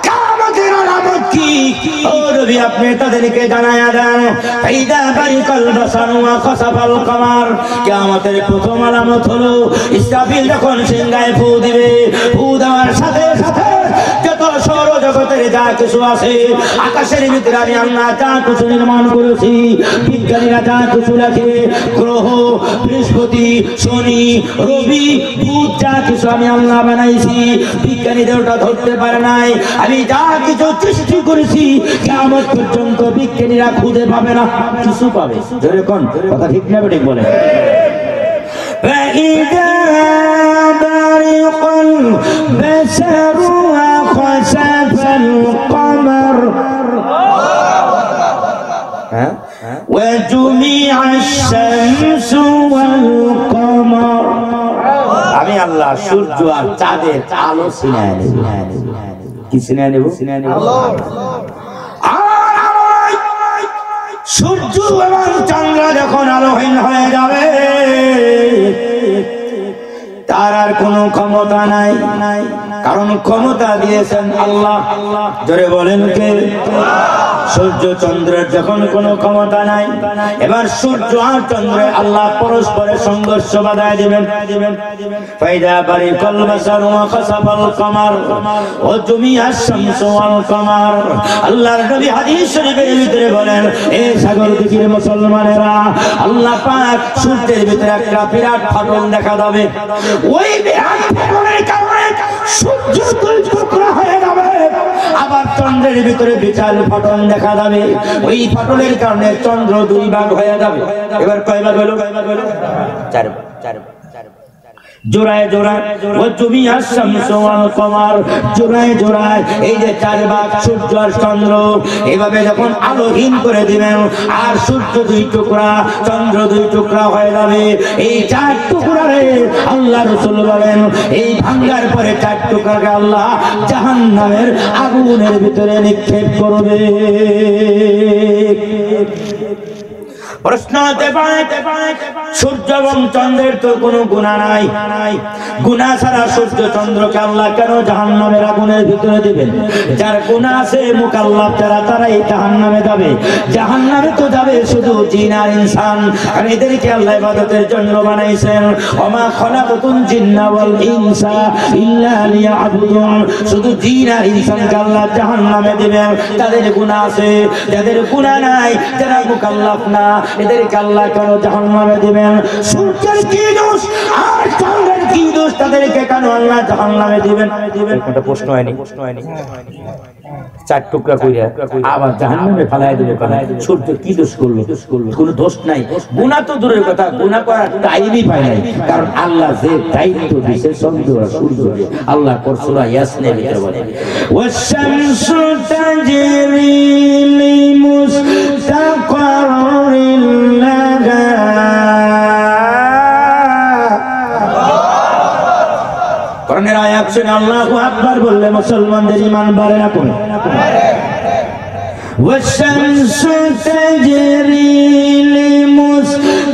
কিয়ামতের আলামত কি? ও নবী আপনি তাদেরকে জানায়া দেন। ফাইদা বারিকাল বাসারু ওয়া খাসাফাল কামার কিয়ামতের প্রথম আলামত হলো ইসরাফিল যখন সিংহায় ফু দিবে, ফু দেওয়ার সাথে সাথে যত সৌরজগতের যা কিছু আছে, আকাশের ভিতরে আমি আল্লাহ যা কিছু নির্মাণ করেছি, বিজ্ঞানীরা যা কিছু লেখে, গ্রহ বৃহস্পতি শনি রবি বুধ যা কিছু আমি আল্লাহ বানাইছি, বিজ্ঞানীদের ওটা ধরতে পারে নাই। আমি যা কিছু সৃষ্টি করেছি কিয়ামত পর্যন্ত বিজ্ঞানীরা খুঁজে পাবে না, কিছু পাবে। জোরে কোন কথা ঠিক না ঠিক বলে? فإذا برق البصر وخسف القمر وجمع الشمس والقمر আমি আল্লাহ সূর্য আর চাঁদের আলো ছিনায় নেব। কি ছিনায় নেব? সূর্য এবং চন্দ্র যখন আলোহীন হয়ে যাবে তার আর কোনো ক্ষমতা নাই, কারণ ক্ষমতা দিয়েছেন আল্লাহ। জোরে বলেন কে? সূর্য চন্দ্রের যখন কোনো ক্ষমতা নাই, এবার সূর্য আর চন্দ্রে আল্লাহ পরস্পরের সংঘর্ষ বাধায় দিবেন। ফাইদা বারিকাল বাসারু ওয়া খাসাফাল কামার ওয়া জুমিআ আশ-শামসু ওয়াল কামার। আল্লাহর নবী হাদিস শরীফের ভিতরে বলেন, এ সাগর দিকের মুসলমানেরা, আল্লাহ পাক সূর্যের ভিতরে একটা বিরাট ফাটল দেখা যাবে। ওই বিরাট ফাটলের কারণে সূর্য দুই টুকরা হয়ে যাবে, আবার চন্দ্রের ভিতরে বিশাল ফাটল দেখা যাবে। ওই ফাটলের কারণে চন্দ্র দুই ভাগ হয়ে যাবে। এবার কয় ভাগ হলো? চার ভাগ। জোড়ায় জোড়ায় ও জুমিআ আশ-শামসু ওয়াল কামার, জোড়ায় জোড়ায় এই যে চার ভাগ সূর্য আর চন্দ্র, এভাবে যখন আলোহীন করে দিবেন আর সূর্য দুই টুকরা চন্দ্র দুই টুকরা হয়ে যাবে। এই চার টুকরারে আল্লাহ রাসূল বলেন, এই ভাঙার পরে চার টুকরাকে আল্লাহ জাহান্নামের আগুনের ভিতরে নিক্ষেপ করবে। প্রশ্ন হতে পারে, সূর্য এবং চন্দ্রের তো কোনো গুনাহ নাই, গুনাহ ছাড়া সূর্য চন্দ্রকে আল্লাহ কেন জাহান্নামের আগুনের ভিতরে দিবেন? যার গুনাহ আছে মুকাল্লাফ যারা, তারাই জাহান্নামে যাবে। জাহান্নামে তো যাবে শুধু জিন আর ইনসান, আর এদেরকে আল্লাহ ইবাদতের জন্য বানাইছেন। ওমা খালাকাতুল জিন্না ওয়াল ইনসা ইল্লা লিয়াবুদুন। শুধু জিন আর ইনসানকে আল্লাহ জাহান্নামে দিবেন। তাদের গুনাহ আছে, যাদের গুনাহ নাই, যারা মুকাল্লাফ না, এদেরকে আল্লাহ কেন জাহান্নামে দিবেন? সূর্যের কি দোষ আর চন্দ্রের কি দোষ তাদেরকে কেন আল্লাহ জাহান্নামে দিবেন? এটা প্রশ্ন হয়নি। চার টুকরা কইরা আবার জাহান্নামে ফেলায় দিবে কেন? সূর্য কি দোষ করলো? কোনো দোষ নাই। গুনাহ তো দূরের কথা, গুনাহ করার টাইমই পায় নাই। কারণ আল্লাহ যে দায়িত্ব দিয়েছে চন্দ্র আর সূর্য, আল্লাহ সূরা ইয়াসিনের ভিতরে বলে ওয়াশ-শামসু তাজরি লিমুস্তাকাররিন লাহা। কোরআনের আয়াত শুনে আল্লাহু আকবার বললে মুসলমানদের ঈমান বাড়ে না কমে? ওয়াশ-শামসু তাজরি লিমুস্তাকাররিন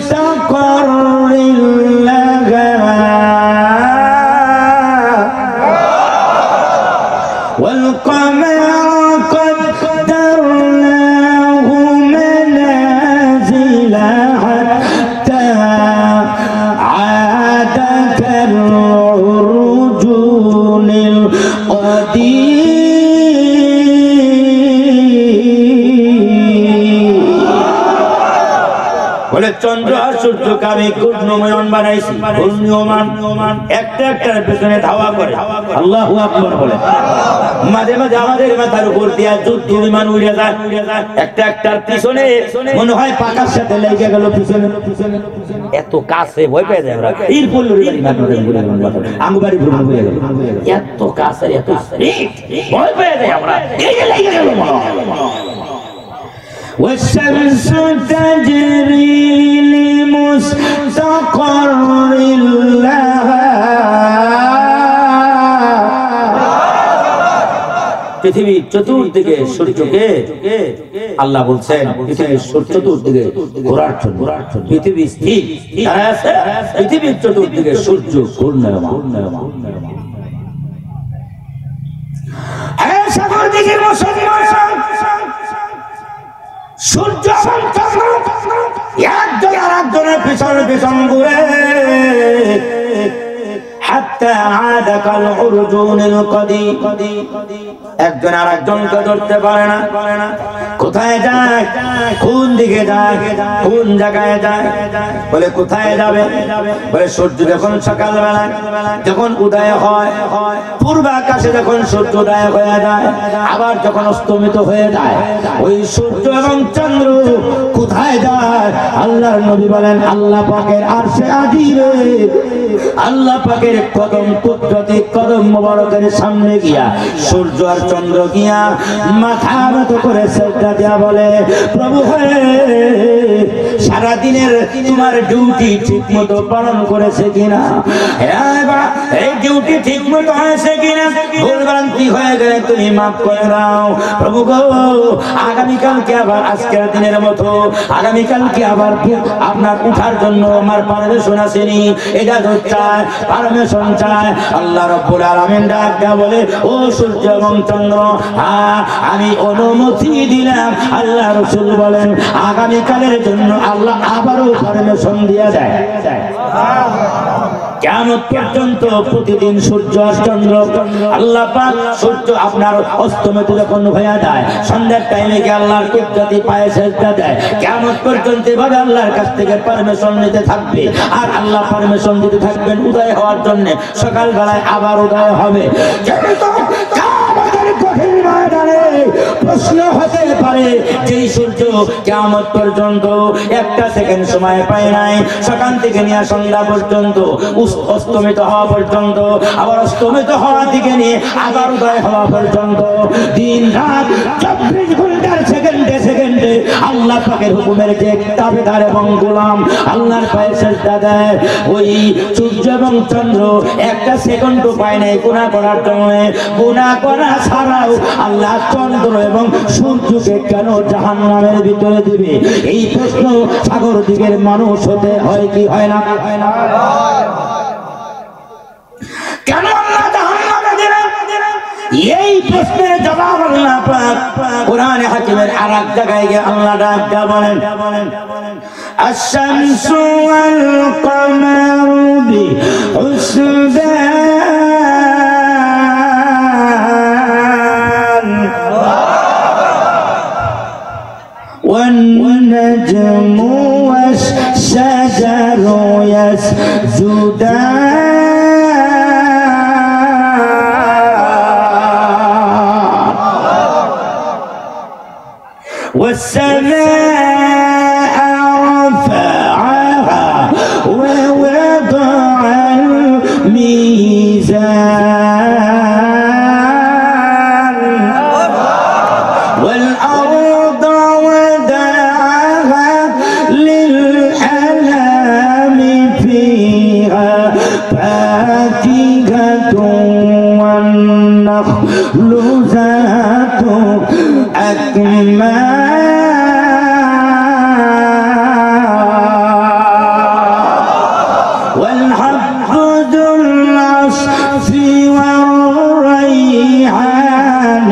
লাহা ওয়াল কমারা قدرناه منازل حتى عاد كالعرجون القديم। বলে চন্দ্র আর সূর্যকে আমি ঘূর্ণয়মান বানাইছি, ঘূর্ণয়মান একটা একটার পেছনে ধাওয়া করে। আল্লাহু আকবার বলে। মাঝে মাঝে আমাদের মাথার উপর দিয়া যুদ্ধ বিমান উড়ে যায়, একটা একটার পিছনে মনে হয় পাকার সাথে লেগে গেল পিছনে। এত কাছে ভয় পেয়ে যায় আমরা, তীর পড়লো আঙ্গুবাড়ি ভ্রমণ হয়ে গেল, এত কাছে এত ভয় পেয়ে যায় আমরা, লেগে গেল মনে হয়। والشمس تجري لمستقر لها। পৃথিবীর চতুর্দিকে সূর্যকে আল্লাহ বলছেন পৃথিবীর চতুর্দিকে ঘোরার জন্য। পৃথিবী স্থির আছে, পৃথিবীর চতুর্দিকে সূর্য ঘূর্ণায়মান। এই সাগর দিকে মুসলমান সূর্য একজন আর একজনের পিছনে পিছন ঘুরে হাত্তা আদা কাল উরজুনিল কদিম। একজন আর একজনকে ধরতে পারে না। কোথায় যায়, কোন দিকে যায়, কোন জায়গায় যায়? বলে কোথায় যাবে? বলে সূর্য যখন সকালবেলা যখন উদয় হয়, পূর্ব আকাশে যখন সূর্য উদয় হয়ে যায়, আবার যখন অস্তমিত হয়ে যায়, ওই সূর্য এবং চন্দ্র কোথায় যায়? আল্লাহর নবী বলেন আল্লাহ পাকের আরশে আজিমে, আল্লাহ পাকের কদম কুদরতি কদম মোবারকের সামনে গিয়া সূর্য আর চন্দ্র গিয়া মাথা নত করে সেজদা দিয়া বলে প্রভু হে, সারা দিনের তোমার ডিউটি ঠিকমতো পালন করেছে কিনা? এই ডিউটি ঠিকমতো হয়েছে কিনা? ভুলভ্রান্তি হয়ে গেলে তুমি মাফ করে দাও প্রভু গো। আগামীকালকে আবার আজকের দিনের মতো আগামীকালকে আবার আপনার উঠার জন্য আমার পারমিশন আসেনি, এটা চায়, পারমিশন চায়। আল্লাহ রাব্বুল আলামিন ডাক দেয়া বলে ও সূর্য এবং চন্দ্র, আমি অনুমতি দিলাম। আল্লাহ রাসূল বলেন আগামীকালের জন্য আল্লাহ আবারও পারমিশন দিয়ে দেয়। কিয়ামত পর্যন্ত প্রতিদিন সূর্য আর চন্দ্র আল্লাহ পাক সূর্য আপনার অস্তমিত যখন হয়ে যায়, সন্ধ্যার টাইমে গিয়ে আল্লাহর কুদরতি পায়ে সেজদা দেয়। কিয়ামত পর্যন্ত এভাবে আল্লাহর কাছ থেকে পারমিশন নিতে থাকবে, আর আল্লাহ পারমিশন দিতে থাকবেন উদয় হওয়ার জন্য। সকাল বেলায় আবার উদয় হবে। প্রশ্ন হতে পারে যে সূর্য কিয়ামত পর্যন্ত একটা সেকেন্ড সময় পায় নাই, সকাল থেকে নিয়ে সন্ধ্যা পর্যন্ত, অস্তমিত হওয়া পর্যন্ত, আবার অস্তমিত হওয়া থেকে নিয়ে আবার উদয় হওয়া পর্যন্ত দিন রাত 24 ঘন্টার সেকেন্ডে সেকেন্ডে আল্লাহ পাকের হুকুমের যে তাবেদার এবং গোলাম আল্লাহর পায়ে সেজদা দেয়। ওই সূর্য এবং চন্দ্র একটা সেকেন্ডও পায় নাই গুনাহ করার জন্য। গুনাহ করা ছাড়াও আল্লাহ চন্দ্র এবং সূর্যকে কেন জাহান্নামের ভিতরে দিবে? এই প্রশ্ন সাগর দিকের মানুষ হতে হয় কি হয় না? কেন আল্লাহ জাহান্নামে দিবেন? এই প্রশ্নের জবাব আল্লাহ পাক কোরআনে হাকিমের আরেক জায়গায় গিয়ে আল্লাহ ডাক দেয়া বলেন আশ-শামসু ওয়াল কমারু বিহুসবান والنجم والشجر يسجدان والسماء رفعها ووضع الميزان والأرض وضعها للأنام فيها فاكهة والنخل ذات أكمام والحب ذو العصف والريحان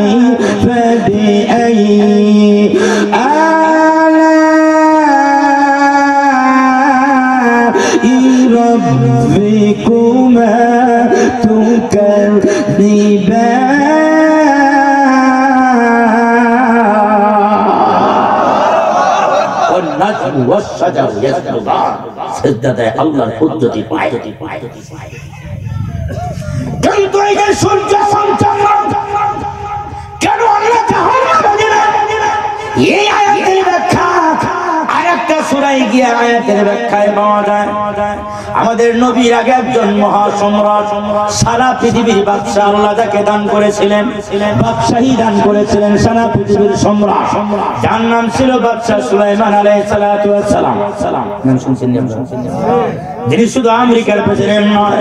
فبأي آلاء ربكما تكذبان والنجم والشجر يسجدان سجدة الله القدرة পায় কিন্তু এই যে সূর্য চন্দ্র কেন আল্লাহ তাআলা বলেন এই আয়াতের ব্যাখ্যা আরেকটা সূরায় গিয়ে আয়াতের ব্যাখ্যায় পাওয়া যায় আমাদের নবীর আগে একজন মহা সম্রাট সারা পৃথিবীর বাদশা আল্লাহ যাকে দান করেছিলেন বাদশাহী দান করেছিলেন সারা পৃথিবীর সম্রাট যার নাম ছিল বাদশা সুলাইমান আলাইহিস সালাতু ওয়াস সালাম নাম শুনছেন যিনি শুধু আমেরিকার প্রেসিডেন্ট নয়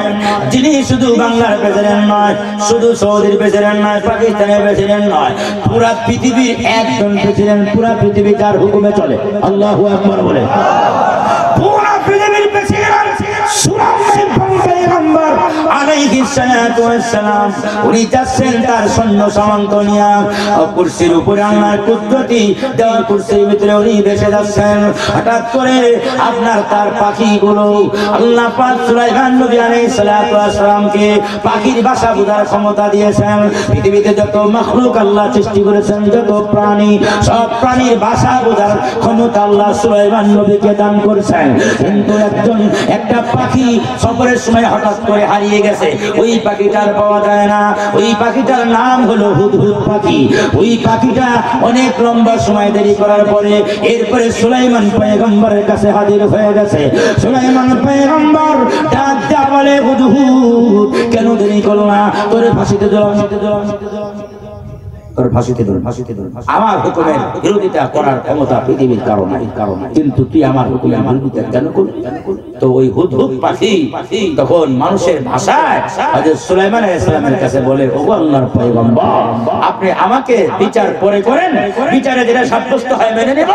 যিনি শুধু বাংলার প্রেসিডেন্ট নয় শুধু সৌদির প্রেসিডেন্ট নয় পাকিস্তানের প্রেসিডেন্ট নয় পুরা পৃথিবীর একজন প্রেসিডেন্ট পুরা পৃথিবী যার হুকুমে চলে আল্লাহু আকবার বলে পুরা পৃথিবীর প্রেসিডেন্ট সুলাইমান পয়গম্বর আলাইহিস সালাতু ওয়াস সালাম উনি যাচ্ছেন তার সৈন্য সামন্ত নিয়ে কুরসির উপরে আল্লাহর কুদরতি দেওয়া কুরসির ভিতরে উনি বসে যাচ্ছেন হঠাৎ করে আপনার তার পাখিগুলো আল্লাহ পাক সুলাইমান নবী আলাইহিস সালাতু ওয়াস সালামকে পাখির ভাষা বোঝার ক্ষমতা দিয়েছেন পৃথিবীতে যত মাখলুক আল্লাহ সৃষ্টি করেছেন যত প্রাণী সব প্রাণীর ভাষা বোঝার ক্ষমতা আল্লাহ সুলাইমান নবীকে দান করেছেন কিন্তু একটা পাখি সফরের সময় হঠাৎ করে হারিয়ে গেছে ওই পাখিটার পাওয়া যায় না ওই পাখিটার নাম হলো হুদহুদ পাখি ওই পাখিটা অনেক লম্বা সময় দেরি করার পরে এরপরে সুলাইমান পয়গম্বরের কাছে হাজির হয়ে গেছে সুলাইমান পয়গম্বর ডাক দেয়া বলে হুদহুদ কেন দেরি করলো না তোর ফাঁসিতে দিলাম আমার হুকুমের বিরোধিতা করার ক্ষমতা পৃথিবীর কারণ কিন্তু তুই আমার হুকুমের বিরোধিতা কেন করলি তো ওই হুদহুদ পাখি তখন মানুষের ভাষায় হযরত সুলাইমান আলাইহিস সালামের কাছে বলে ওগো আল্লাহর পয়গম্বর আপনি আমাকে বিচার পরে করেন বিচারে যেটা সাব্যস্ত হয় মেনে নেব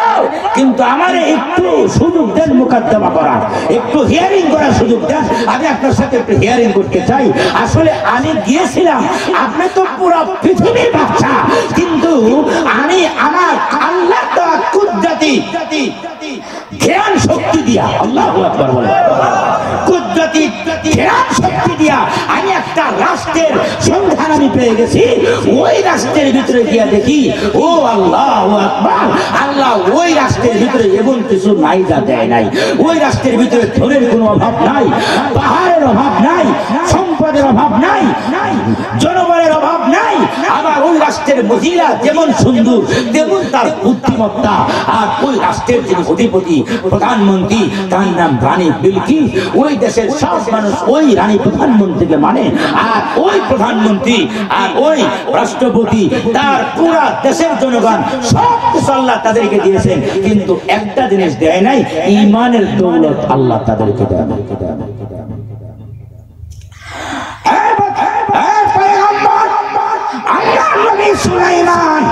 কিন্তু আমারে একটু সুযোগ দেন মুকদ্দমা করার একটু হিয়ারিং করার সুযোগ দেন আমি আপনার সাথে একটু হিয়ারিং করতে চাই আসলে আমি গিয়েছিলাম আপনি তো পুরো পৃথিবীর বাদশা কিন্তু আমি আমার আল্লাহর দেওয়া কুদরতি জ্ঞান শক্তি দিয়া আল্লাহু আকবার বলে কুদরতি জ্ঞান শক্তি দিয়া আমি একটা রাষ্ট্রের সন্ধান আমি পেয়ে গেছি ওই রাষ্ট্রের ভিতরে গিয়া দেখি ও আল্লাহু আকবার আল্লাহ ওই রাষ্ট্রের ভিতরে এমন কিছু নাই যা দেয় নাই ওই রাষ্ট্রের ভিতরে ধনের কোনো অভাব নাই পাহাড়ের অভাব নাই সম্পদের অভাব নাই জনবলের অভাব নাই আবার ওই রাষ্ট্রের মহিলা যেমন সুন্দর তেমন তার বুদ্ধিমত্তা আর ওই রাষ্ট্রের যিনি অধিপতি প্রধানমন্ত্রী তার নাম রানী বিলকিস ওই দেশের সব মানুষ ওই রানী প্রধানমন্ত্রীকে মানে আর ওই প্রধানমন্ত্রী আর ওই রাষ্ট্রপতি তার পুরা দেশের জনগণ সব কিছু আল্লাহ তাদেরকে দিয়েছেন কিন্তু একটা জিনিস দেয় নাই ঈমানের দৌলত আল্লাহ তাদেরকে দেয় সুলাইমান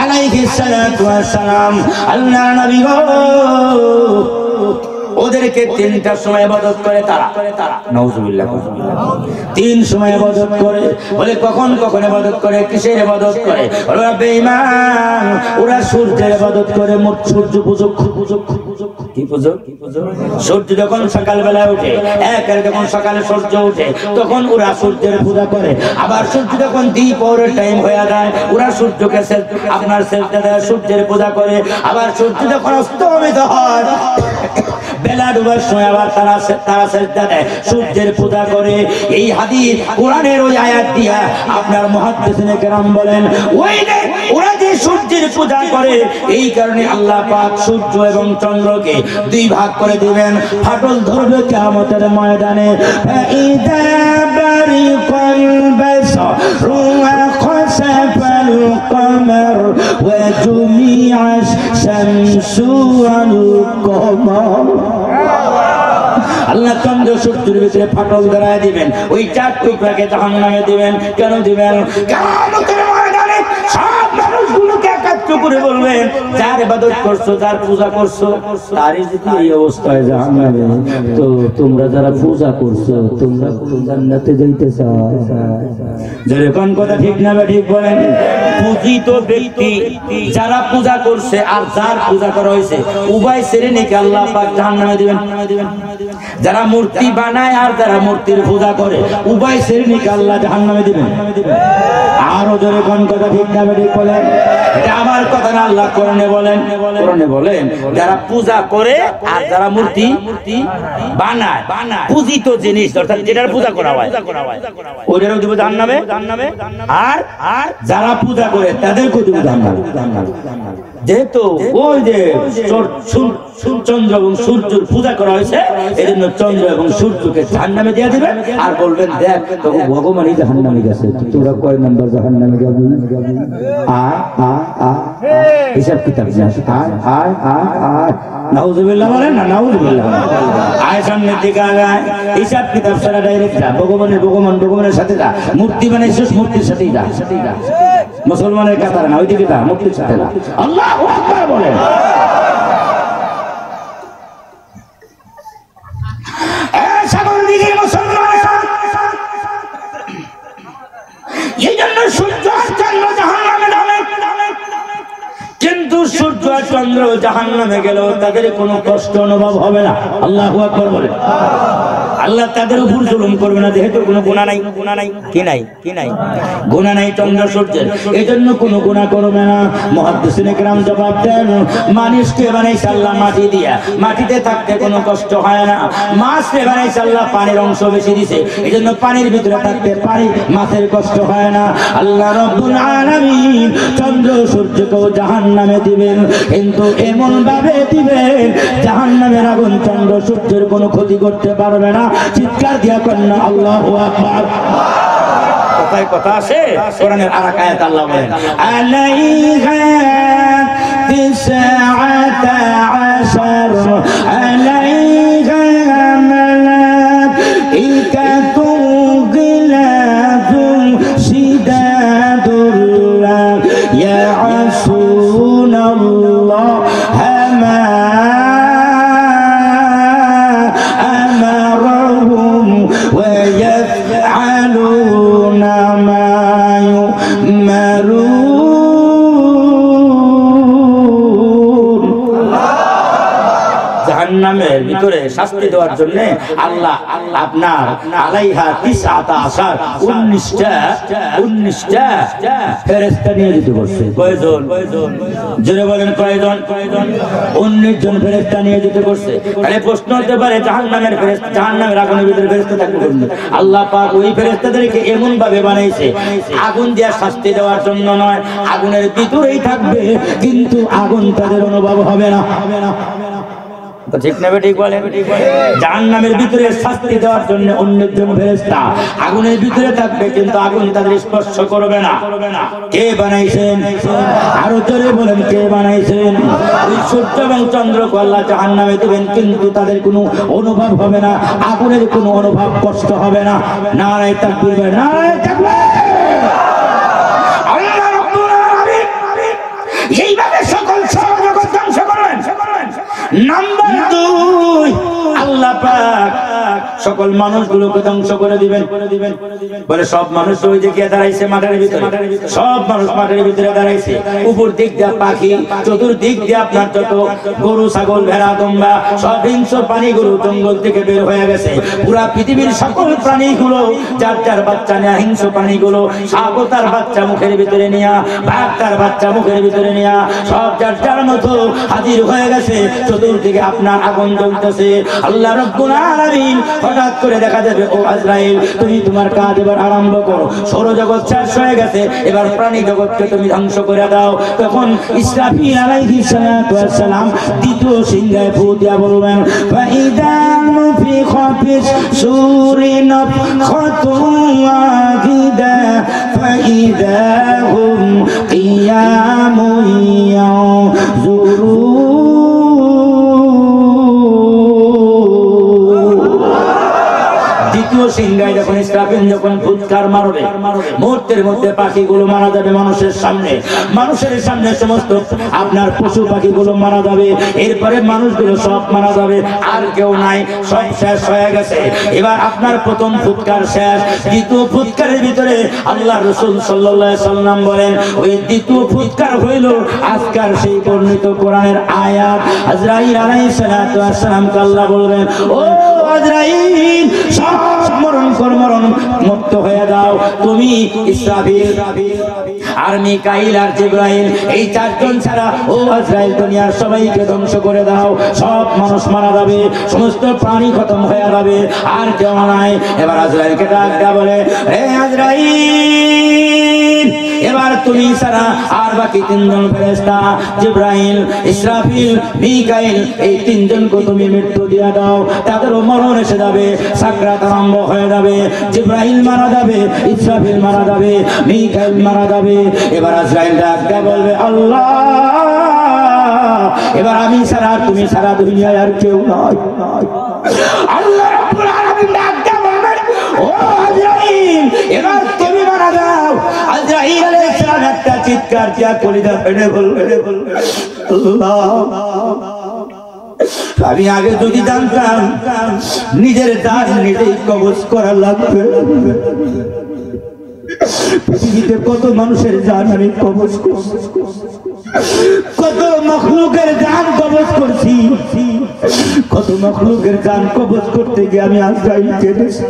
আলাইহিস সালাতু ওয়াস সালাম আল্লাহর নবী গো ওদেরকে তিনটার সময় ইবাদত করে তারা নাউজুবিল্লাহ তিন সময় ইবাদত করে বলে কখন ইবাদত করে কিসের ইবাদত করে ওরা বেঈমান ওরা সূর্যের ইবাদত করে মোট সূর্য পূজক কি পূজক সূর্য যখন সকাল বেলায় ওঠে একের যখন সকালে সূর্য ওঠে তখন ওরা সূর্যের পূজা করে আবার সূর্য যখন দ্বিপহরের টাইম হয়ে যায় ওরা সূর্যকে আপনার সেজদা দেয় সূর্যের পূজা করে আবার সূর্য যখন অস্তমিত হয় বেলা ডুবার সময় আবার তারা সেজদা দেয় সূর্যের পূজা করে এই হাদিস কোরআনের ওই আয়াত দিয়া আপনার মুহাদ্দিসিনে কেরাম বলেন ওই ওরা যে সূর্যের পূজা করে এই কারণে আল্লাহ পাক সূর্য এবং চন্দ্রকে দুই ভাগ করে দিবেন ফাটল ধরবে কিয়ামতের ময়দানে ফাইদা বারিকাল বাসরু ওয়া খাসাফাল কমার ওয়া জুমিআশ শামসু ওয়াল কমার আল্লাহ চন্দ্র সূর্যের ভিতরে ফাটল ধরায় দিবেন ওই চার টুকরাকে জাহান্নামে দিবেন কেন দিবেন কিয়ামতের ময়দানে সব মানুষগুলোকে একত্র করে বলবেন যার ইবাদত করছো যার পূজা করছো তারই যদি এই অবস্থা হয় জাহান্নামে তো তোমরা যারা পূজা করছো তোমরা জান্নাতে যাইতে চাও যারা কোন কথা ঠিক না ঠিক বলেন পূজিত ব্যক্তি যারা পূজা করছে আর যার পূজা করা হয়েছে উভয় শ্রেণীকে আল্লাহ পাক জাহান্নামে দিবেন যারা মূর্তি বানায় আর যারা মূর্তির পূজা করে উভয় শ্রেণীকে আল্লাহ জাহান্নামে দিবেন আরো জোরে কোন কথা ঠিক না ঠিক বলেন এটা আমার কথা না আল্লাহ কোরআনে বলেন যারা পূজা করে আর যারা মূর্তি বানায় পূজিত জিনিস অর্থাৎ যেটার পূজা করা হয় ওদেরও দিব জাহান্নামে আর যারা পূজা করে তাদেরকেও দিব জাহান্নামে যেহেতু ওই যে চন্দ্র এবং সূর্যের পূজা করা হয়েছে এই জন্য চন্দ্র এবং সূর্যকে জাহান্নামে দিয়ে দিবেন আর বলবেন দেখ তখন ভগবানই জাহান্নামে গেছে তোরা কয় নাম্বার জাহান্নামে যাবি হিসাব কিতাব নাউজুবিল্লাহ বলেন না নাউজুবিল্লাহ আয় সামনের দিকে আগায় হিসাব কিতাব সারা ডাইরেক্ট যা ভগবানের সাথে যা মূর্তি বানাইছিস মূর্তির সাথেই যা মুসলমানের কাতার না ওইদিকে যা মূর্তির সাথে যা আল্লাহু আকবার বলেন এই জন্য সূর্য আর চন্দ্র জাহান্নামে যাবে কিন্তু সূর্য আর চন্দ্র জাহান্নামে গেলেও তাদের কোনো কষ্ট অনুভব হবে না আল্লাহু আকবার বলেন আল্লাহ তাদের উপর জুলুম করবে না যেহেতু কোনো গুনাহ নাই গুনাহ নাই চন্দ্র সূর্যের এজন্য কোনো গুনাহ করবে না মুহাদ্দিসিনে কেরাম জবাব দেন মানুষকে বানাইছে আল্লাহ মাটি দিয়া মাটিতে থাকতে কোনো কষ্ট হয় না মাছকে বানাইছে আল্লাহ পানির অংশ বেশি দিয়েছে এজন্য পানির ভিতরে থাকতে পানি মাছের কষ্ট হয় না আল্লাহ রাব্বুল আলামিন চন্দ্র সূর্যকেও জাহান্নামে দিবেন কিন্তু এমন ভাবে দিবেন জাহান্নামের আগুন চন্দ্র সূর্যের কোনো ক্ষতি করতে পারবে না চিৎকার দিয়া কন্যা আল্লাহু আকবার কথায় কথা আছে কোরআনের আরেক আয়াত আল্লাহ বলেন আলাইহা তিসআতা আশার আলাইহা মালাইকাতুন গিলাযুন শিদাদুল্লাহ ইয়াসুনাল্লাহ মা ويفعلون ما يؤمرون জাহান্নামের ভিতরে শাস্তি দেওয়ার জন্য আল্লাহ আপনার আলাইহা তিসআতা আশার 19টা ফেরেশতা নিয়োজিত করছে কয়জন জোরে বলেন কয়জন 19 জন ফেরেশতা নিয়োজিত করছে তাহলে প্রশ্ন হতে পারে জাহান্নামের ফেরেশতা জাহান্নামের আগুনের ভিতরে ফেরেশতা থাকবে কোন আল্লাহ পাক ওই ফেরেশতাদেরকে এমন ভাবে বানাইছে আগুন দিয়ে শাস্তি দেওয়ার জন্য নয় আগুনের ভিতরেই থাকবে কিন্তু আগুন তাদের অনুভব হবে না ঠিক না ঠিক বলেন জাহান্নামের ভিতরে শাস্তি দেওয়ার জন্য অন্যজন ফেরেশতা আগুনের ভিতরে থাকবে কিন্তু আগুন তাদের স্পর্শ করবে না কে বানাইছেন আরো জোরে বলেন কে বানাইছেন ওই সূর্য এবং চন্দ্রকে আল্লাহ জাহান্নামে দিবেন কিন্তু তাদের কোনো অনুভব হবে না আগুনের কোনো অনুভব কষ্ট হবে না নারায়ে তাকবীর নারায়ে তাকবীর আল্লাহ রাব্বুল আলামিন এইভাবে সকল জগৎ ধ্বংস করবেন নাম্বার 2 আল্লাহ পাক সকল মানুষগুলোকে ধ্বংস করে দিবেন বলে সব মানুষ ওই দিকে দাঁড়াইছে মাঠের ভিতরে সব মানুষ মাঠের ভিতরে দাঁড়াইছে উপর দিক দিয়ে পাখি চতুর্দিক দিয়ে আপনার যত গরু ছাগল ভেড়া দম্বা সব হিংস্র প্রাণীগুলো জঙ্গল থেকে বের হয়ে গেছে পুরা পৃথিবীর সকল প্রাণীগুলো যার যার বাচ্চা নিয়ে হিংস্র প্রাণীগুলো সাপ তার বাচ্চা মুখের ভিতরে নিয়া বাঘ তার বাচ্চা মুখের ভিতরে নিয়া সব যার যার মতো হাজির হয়ে গেছে চতুর্দিকে আপনার আগুন জ্বলতেছে আল্লাহ রাব্বুল আলামিন হঠাৎ করে দেখা যাবে ও আজরাইল তুমি তোমার কাজ এবার আরম্ভ করো, সৌরজগৎ শেষ হয়ে গেছে, এবার প্রাণী জগৎকে তুমি ধ্বংস করে দাও। তখন ইসরাফিল আলাইহিস সালাতু ওয়াস সালাম দ্বিতীয় সিংহায় ফু দিয়া বলবেন ফাইদা নুফিখা ফিস সূরি নাফখাতুন ওয়াহিদা ফাইদা হুম কিয়ামুন ইয়ানজুরুন। দ্বিতীয় সিংহায় যখন ইসরাফিল যখন ফুৎকার মারবে, মুহূর্তের মধ্যে পাখিগুলো মারা যাবে মানুষের সামনে, মানুষের সামনে সমস্ত আপনার পশু পাখিগুলো মারা যাবে, এরপরে মানুষগুলো সব মারা যাবে, আর কেউ নাই, সব শেষ হয়ে গেছে। এবার আপনার প্রথম ফুৎকার শেষ, দ্বিতীয় ফুৎকারের ভিতরে আল্লাহ রাসূল সাল্লাল্লাহু আলাইহি সাল্লাম বলেন ওই দ্বিতীয় ফুৎকার হইল আজকার সেই বর্ণিত কোরআনের আয়াত। আজরাইল আলাইহিস সালাতু ওয়াস সালামকে আল্লাহ বলবেন ও আজরাইল সব মরণ মুক্ত হয়ে দাও, তুমি ইসরাফিল আর মিকাইল আর জিবরাইল এই চারজন ছাড়া ও আজরাইল দুনিয়ার সবাইকে ধ্বংস করে দাও, সব মানুষ মারা যাবে, সমস্ত প্রাণী খতম হয়ে যাবে, আর কেউ নাই। এবার আজরাইলকে ডাক দেয়া বলে হে আজরাইল এবার তুমি ছাড়া আর বাকি তিনজন ফেরেশতা জিবরাইল ইসরাফিল মিকাইল এই তিনজনকে তুমি মৃত্যু দিয়ে দাও, তাদেরও মরণ এসে যাবে, সাকরাত আরম্ভ হয়ে যাবে, জিবরাইল মারা যাবে, ইসরাফিল মারা যাবে, মিকাইল মারা যাবে। এবার আজরাইল ডাক দেয়া বলবে আল্লাহ এবার আমি ছাড়া তুমি ছাড়া দুনিয়ায় আর কেউ নাই। আল্লাহ রাব্বুল আলামিন ডাক দেয়া বলবেন ও আজরাইল এবার তুমি মারা যাও। আজরাইল আলাইহিস সালাম একটা চিৎকার দিয়া কলিজা ফেটে বলবে আল্লাহ আমি আগে যদি জানতাম নিজের জান নিজেই কবজ করা লাগবে, পৃথিবীতে কত মানুষের জান আমি কবজ করছি, কত মখলুকের জান কবজ করছি, কত মখলুকের জান কবজ করতে গিয়ে আমি আজরাইল কেঁদেছি।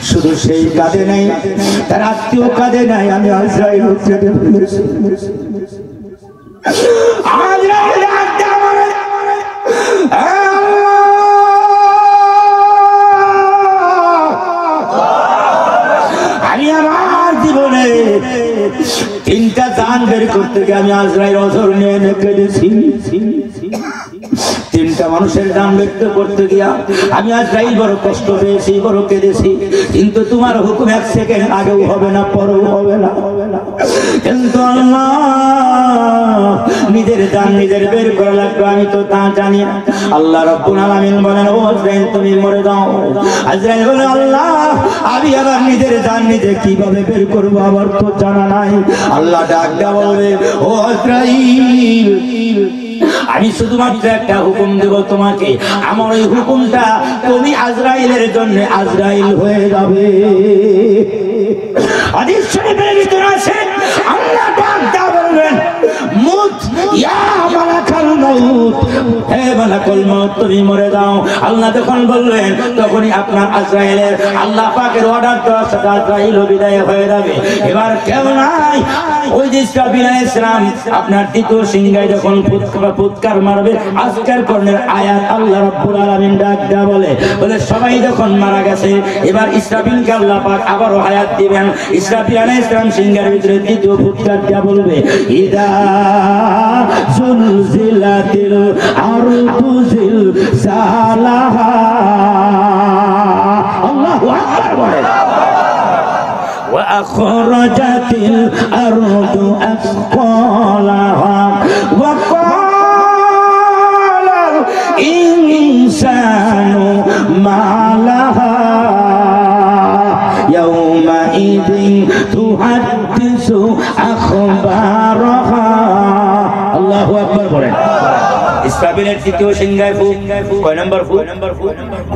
শুধু সেই কাঁদে নাই, তার আত্মীয় কাঁদে নাই, আমি আজরাইল কেঁদে ফেলেছি। আজরাইল আমি আমার জীবনে তিনটা জান বের করতে গিয়ে আমি আজরাইল অঝর নিয়ে কেঁদেছি। তিনটা মানুষের জান ব্যক্ত করতে গিয়া আমি আজরাইল বড় কষ্ট পেয়েছি, বড় কেঁদেছি, কিন্তু তোমার হুকুম এক সেকেন্ড আগেও হবে না পরেও হবে না। কিন্তু আল্লাহ নিজের জান নিজের বের করা লাগবে আমি তো তা জানি না। আল্লাহ রাব্বুল আলামিন বলেন ও আজরাইল তুমি মরে যাও। আজরাইল বলে আল্লাহ আমি আবার নিজের জান নিজে কিভাবে বের করবো আমার তো জানা নাই। আল্লাহ ডাক দেয়া বলবে ও আজরাইল আমি শুধুমাত্র একটা হুকুম দেব তোমাকে, আমার ওই হুকুমটা তুমি আজরাইলের জন্য আজরাইল হয়ে যাবে। হাদিস শরীফের ভিতরে আছে আল্লাহ ডাক দেয়া বলবেন মুত ইয়া মালাকাল মাউত, হে মালাকুল মাউত তুমি মরে যাও। আল্লাহ যখন বললেন তখনই আপনার আজরাইলের আল্লাহ পাকের অর্ডার দেওয়ার সাথে আজরাইল বিদায় হয়ে যাবে। এবার কেউ নাই, ওই যে ইসরাফিল আলাইহিস সালাম আপনার দ্বিতীয় সিংহায় যখন ফুৎকার মারবে আজকের কোরআনের আয়াত আল্লাহ রাব্বুল আলামিন ডাক দেয়া বলে সবাই যখন মারা গেছে এবার ইসরাফিলকে আল্লাহ পাক আবারও হায়াত দিবেন। ইসরাফিল আলাইহিস সালাম সিংহের ভিতরে দ্বিতীয় ফুৎকার দিয়া বলবে ইদা জুলজিলাতিল আরদু জিলজালাহা। আল্লাহু আকবার বলে وأخرجت الأرض أثقالها وقال الإنسان ما لها يومئذ تحدث أخبارها। الله أكبر বলেন। ইসরাফিলের তৃতীয় সিংহায় ফু, কয় নাম্বার ফু?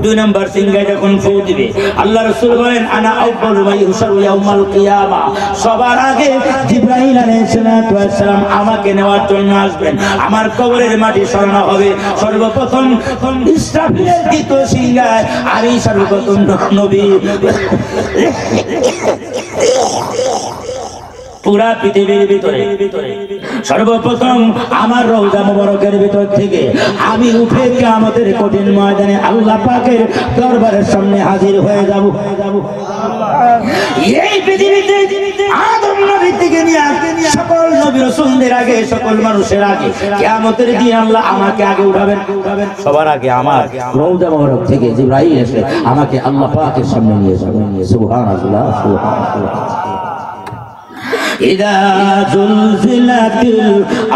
2 নাম্বার সিংহায় যখন ফু দিবে আল্লাহ রাসূল বলেন আনা আউয়ালু মান ইউশারু ইয়াউমাল কিয়ামা, সবার আগে জিবরাইল আলাইহিস সালাতু ওয়াস সালাম আমাকে নেওয়ার জন্য আসবেন, আমার কবরের মাটি সরানো হবে। সর্বপ্রথম ইসরাফিলের তৃতীয় সিংহায় আমি সর্বপ্রথম নবী ফু পুরা পৃথিবীর ভিতরে সর্বপ্রথম আমার রওজা মুবারকের ভিতর থেকে আমি উঠে কিয়ামতের কঠিন ময়দানে আল্লাহ পাকের দরবারের সামনে হাজির হয়ে যাব। এই পৃথিবীতে আদম নবী থেকে নিয়ে সকল নবী রাসূলদের আগে সকল মানুষের আগে কিয়ামতের দিন আল্লাহ আমাকে আগে উঠাবেন। সবার আগে আমার রওজা মুবারক থেকে জিবরাইল এসে আমাকে আল্লাহ পাকের সামনে নিয়ে যাবেন। সুবহানাল্লাহ সুবহানাল্লাহ। ইদা জুলজিলাতিল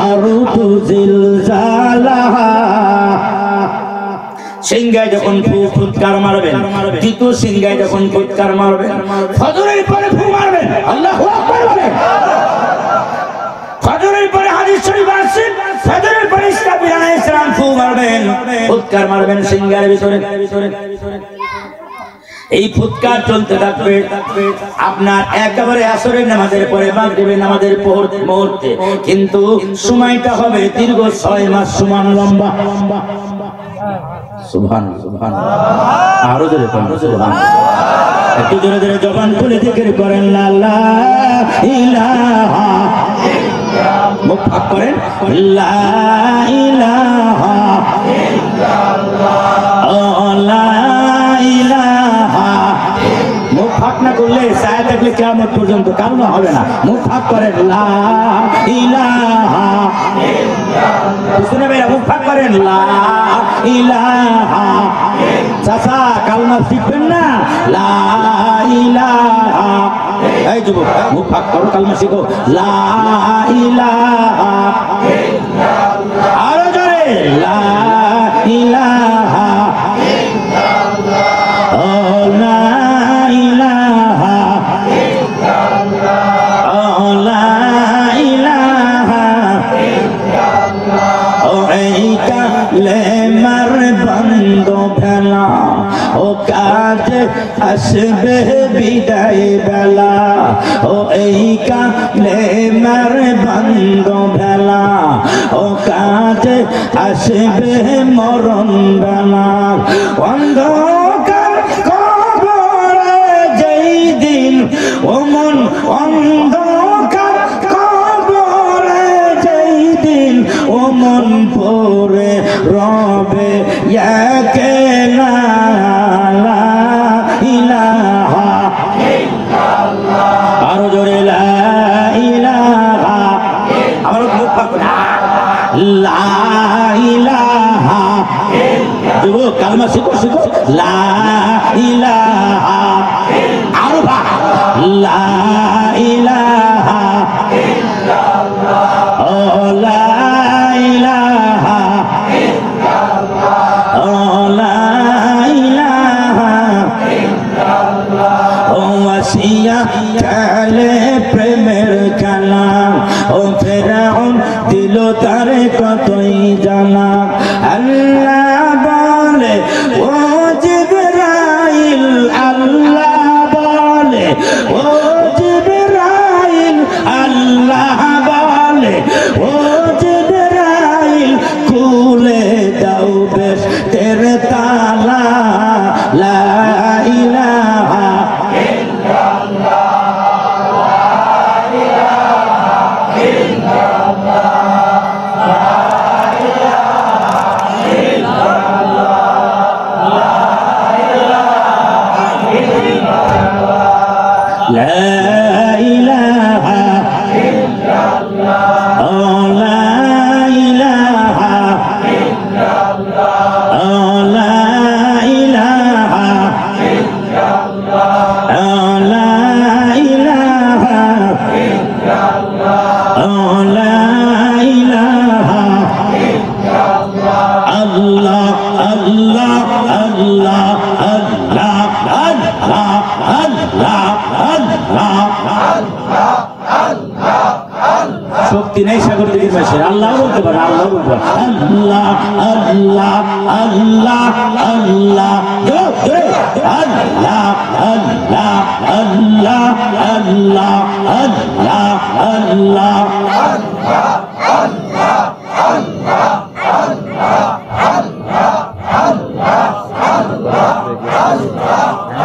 আরদু জিলজালাহা, সিংহায় যখন ফুৎকার মারবেন, দ্বিতীয় সিংহায় যখন ফুৎকার মারবেন, ফজরের পরে ফু মারবেন, আল্লাহু আকবার বলেন। ফজরের পরে হাদিস শরীফ আছে, ফজরের পরে ইসরাফিল আলাইহিস সালাম ফু মারবেন, ফুৎকার মারবেন সিংহার ভিতরে। এই ফুৎকার চলতে থাকবে আপনার একেবারে আসরের নামাজের পরে মাগরিবের নামাজের মুহূর্তে, কিন্তু সময়টা হবে দীর্ঘ 6 মাস সমান লম্বা। সুবহানাল্লাহ সুবহানাল্লাহ। আরো জোরে বলুন সুবহানাল্লাহ। একটু জোরে জোরে জবান খুলে জিকির করেন লা ইলাহা ইল্লাল্লাহ। মুখ ফাঁক করেন লা ইলাহা ইল্লাল্লাহ, লা ইলাহা। মুখ ফাঁক না করলে ছায়া থাকলে কিয়ামত পর্যন্ত কারণ হবে না। মুখ ফাঁক করেন লা ইলাহা ইল্লাল্লাহ। শুনে ভাইরা মুখ ফাঁক করেন লা ইলাহা। চাচা কালমা শিখবেন না, লা ইলাহা। এই যুবক মুখ ফাঁক করো, কালমা শিখো, লা ইলাহা ইল্লাল্লাহ। আরো জোরে লা ইলাহা ইল্লাল্লাহ, ও লা ইলাহা ইল্লাল্লাহ, ও লা ইলাহা ইল্লাল্লাহ। ও এই কালেমার বন্ধ ভেলা, ও কাজে আসবে বিদায় বেলা। ও এই কালেমার বন্ধ ভেলা, ও কাজে আসবে মরণ বেলা। অন্ধকার কবরে যেই দিন, ও মন অন্ধকার কবরে যেই দিন, ও মন পরে রবে একলা, লা ইলাহা ইল্লাল্লাহ। আরো জোরে লা ইলাহা। আমার মুখ ফাঁক করে লা ইলাহা ইল্লাল্লাহ। যুবক কালমা শিখো শিখো, লা ইলাহা ইল্লাল্লাহ। আরো ভাগ লা ইলাহা ইল্লাল্লাহ, ও লা ইলাহা ইল্লাল্লাহ, ও লা ইলাহা ইল্লাল্লাহ। ও আসিয়া কালে প্রেমের কালাম, ও ফেরাউন দিল তার কতই জানা। আল্লাহ বলে ও জিবরাইল, আল্লাহ বলে ও জিবরাইল, আল্লাহ বলে ও জিবরাইল, খুলে দাও বেশ তের তালা, লা ইলাহা ইল্লাল্লাহ, লা ইলাহা ইল্লাল্লাহ, লা ইলাহা ইল্লাল্লাহ, লা ইলাহা ইল্লাল্লাহ, ও লা ইলাহা ইল্লাল্লাহ, ও লা ইলাহা ইল্লাল্লাহ, ও লা ইলাহা ইল্লাল্লাহ, ও লা ইলাহা ইল্লাল্লাহ। আল্লাহ আল্লাহ আল্লাহ আল্লাহ আল্লাহ আল্লাহ আল্লাহ আল্লাহ। শক্তি নেই সাগর দিকে পাশে আল্লাহ বলতে পারে, আল্লাহ বলতে পারে আল্লাহ আল্লাহ আল্লাহ আল্লাহ, আল্লাহ আল্লাহ আল্লাহ আল্লাহ আল্লাহ আল্লাহ আল্লাহ আল্লাহ আল্লাহ আল্লাহ আল্লাহ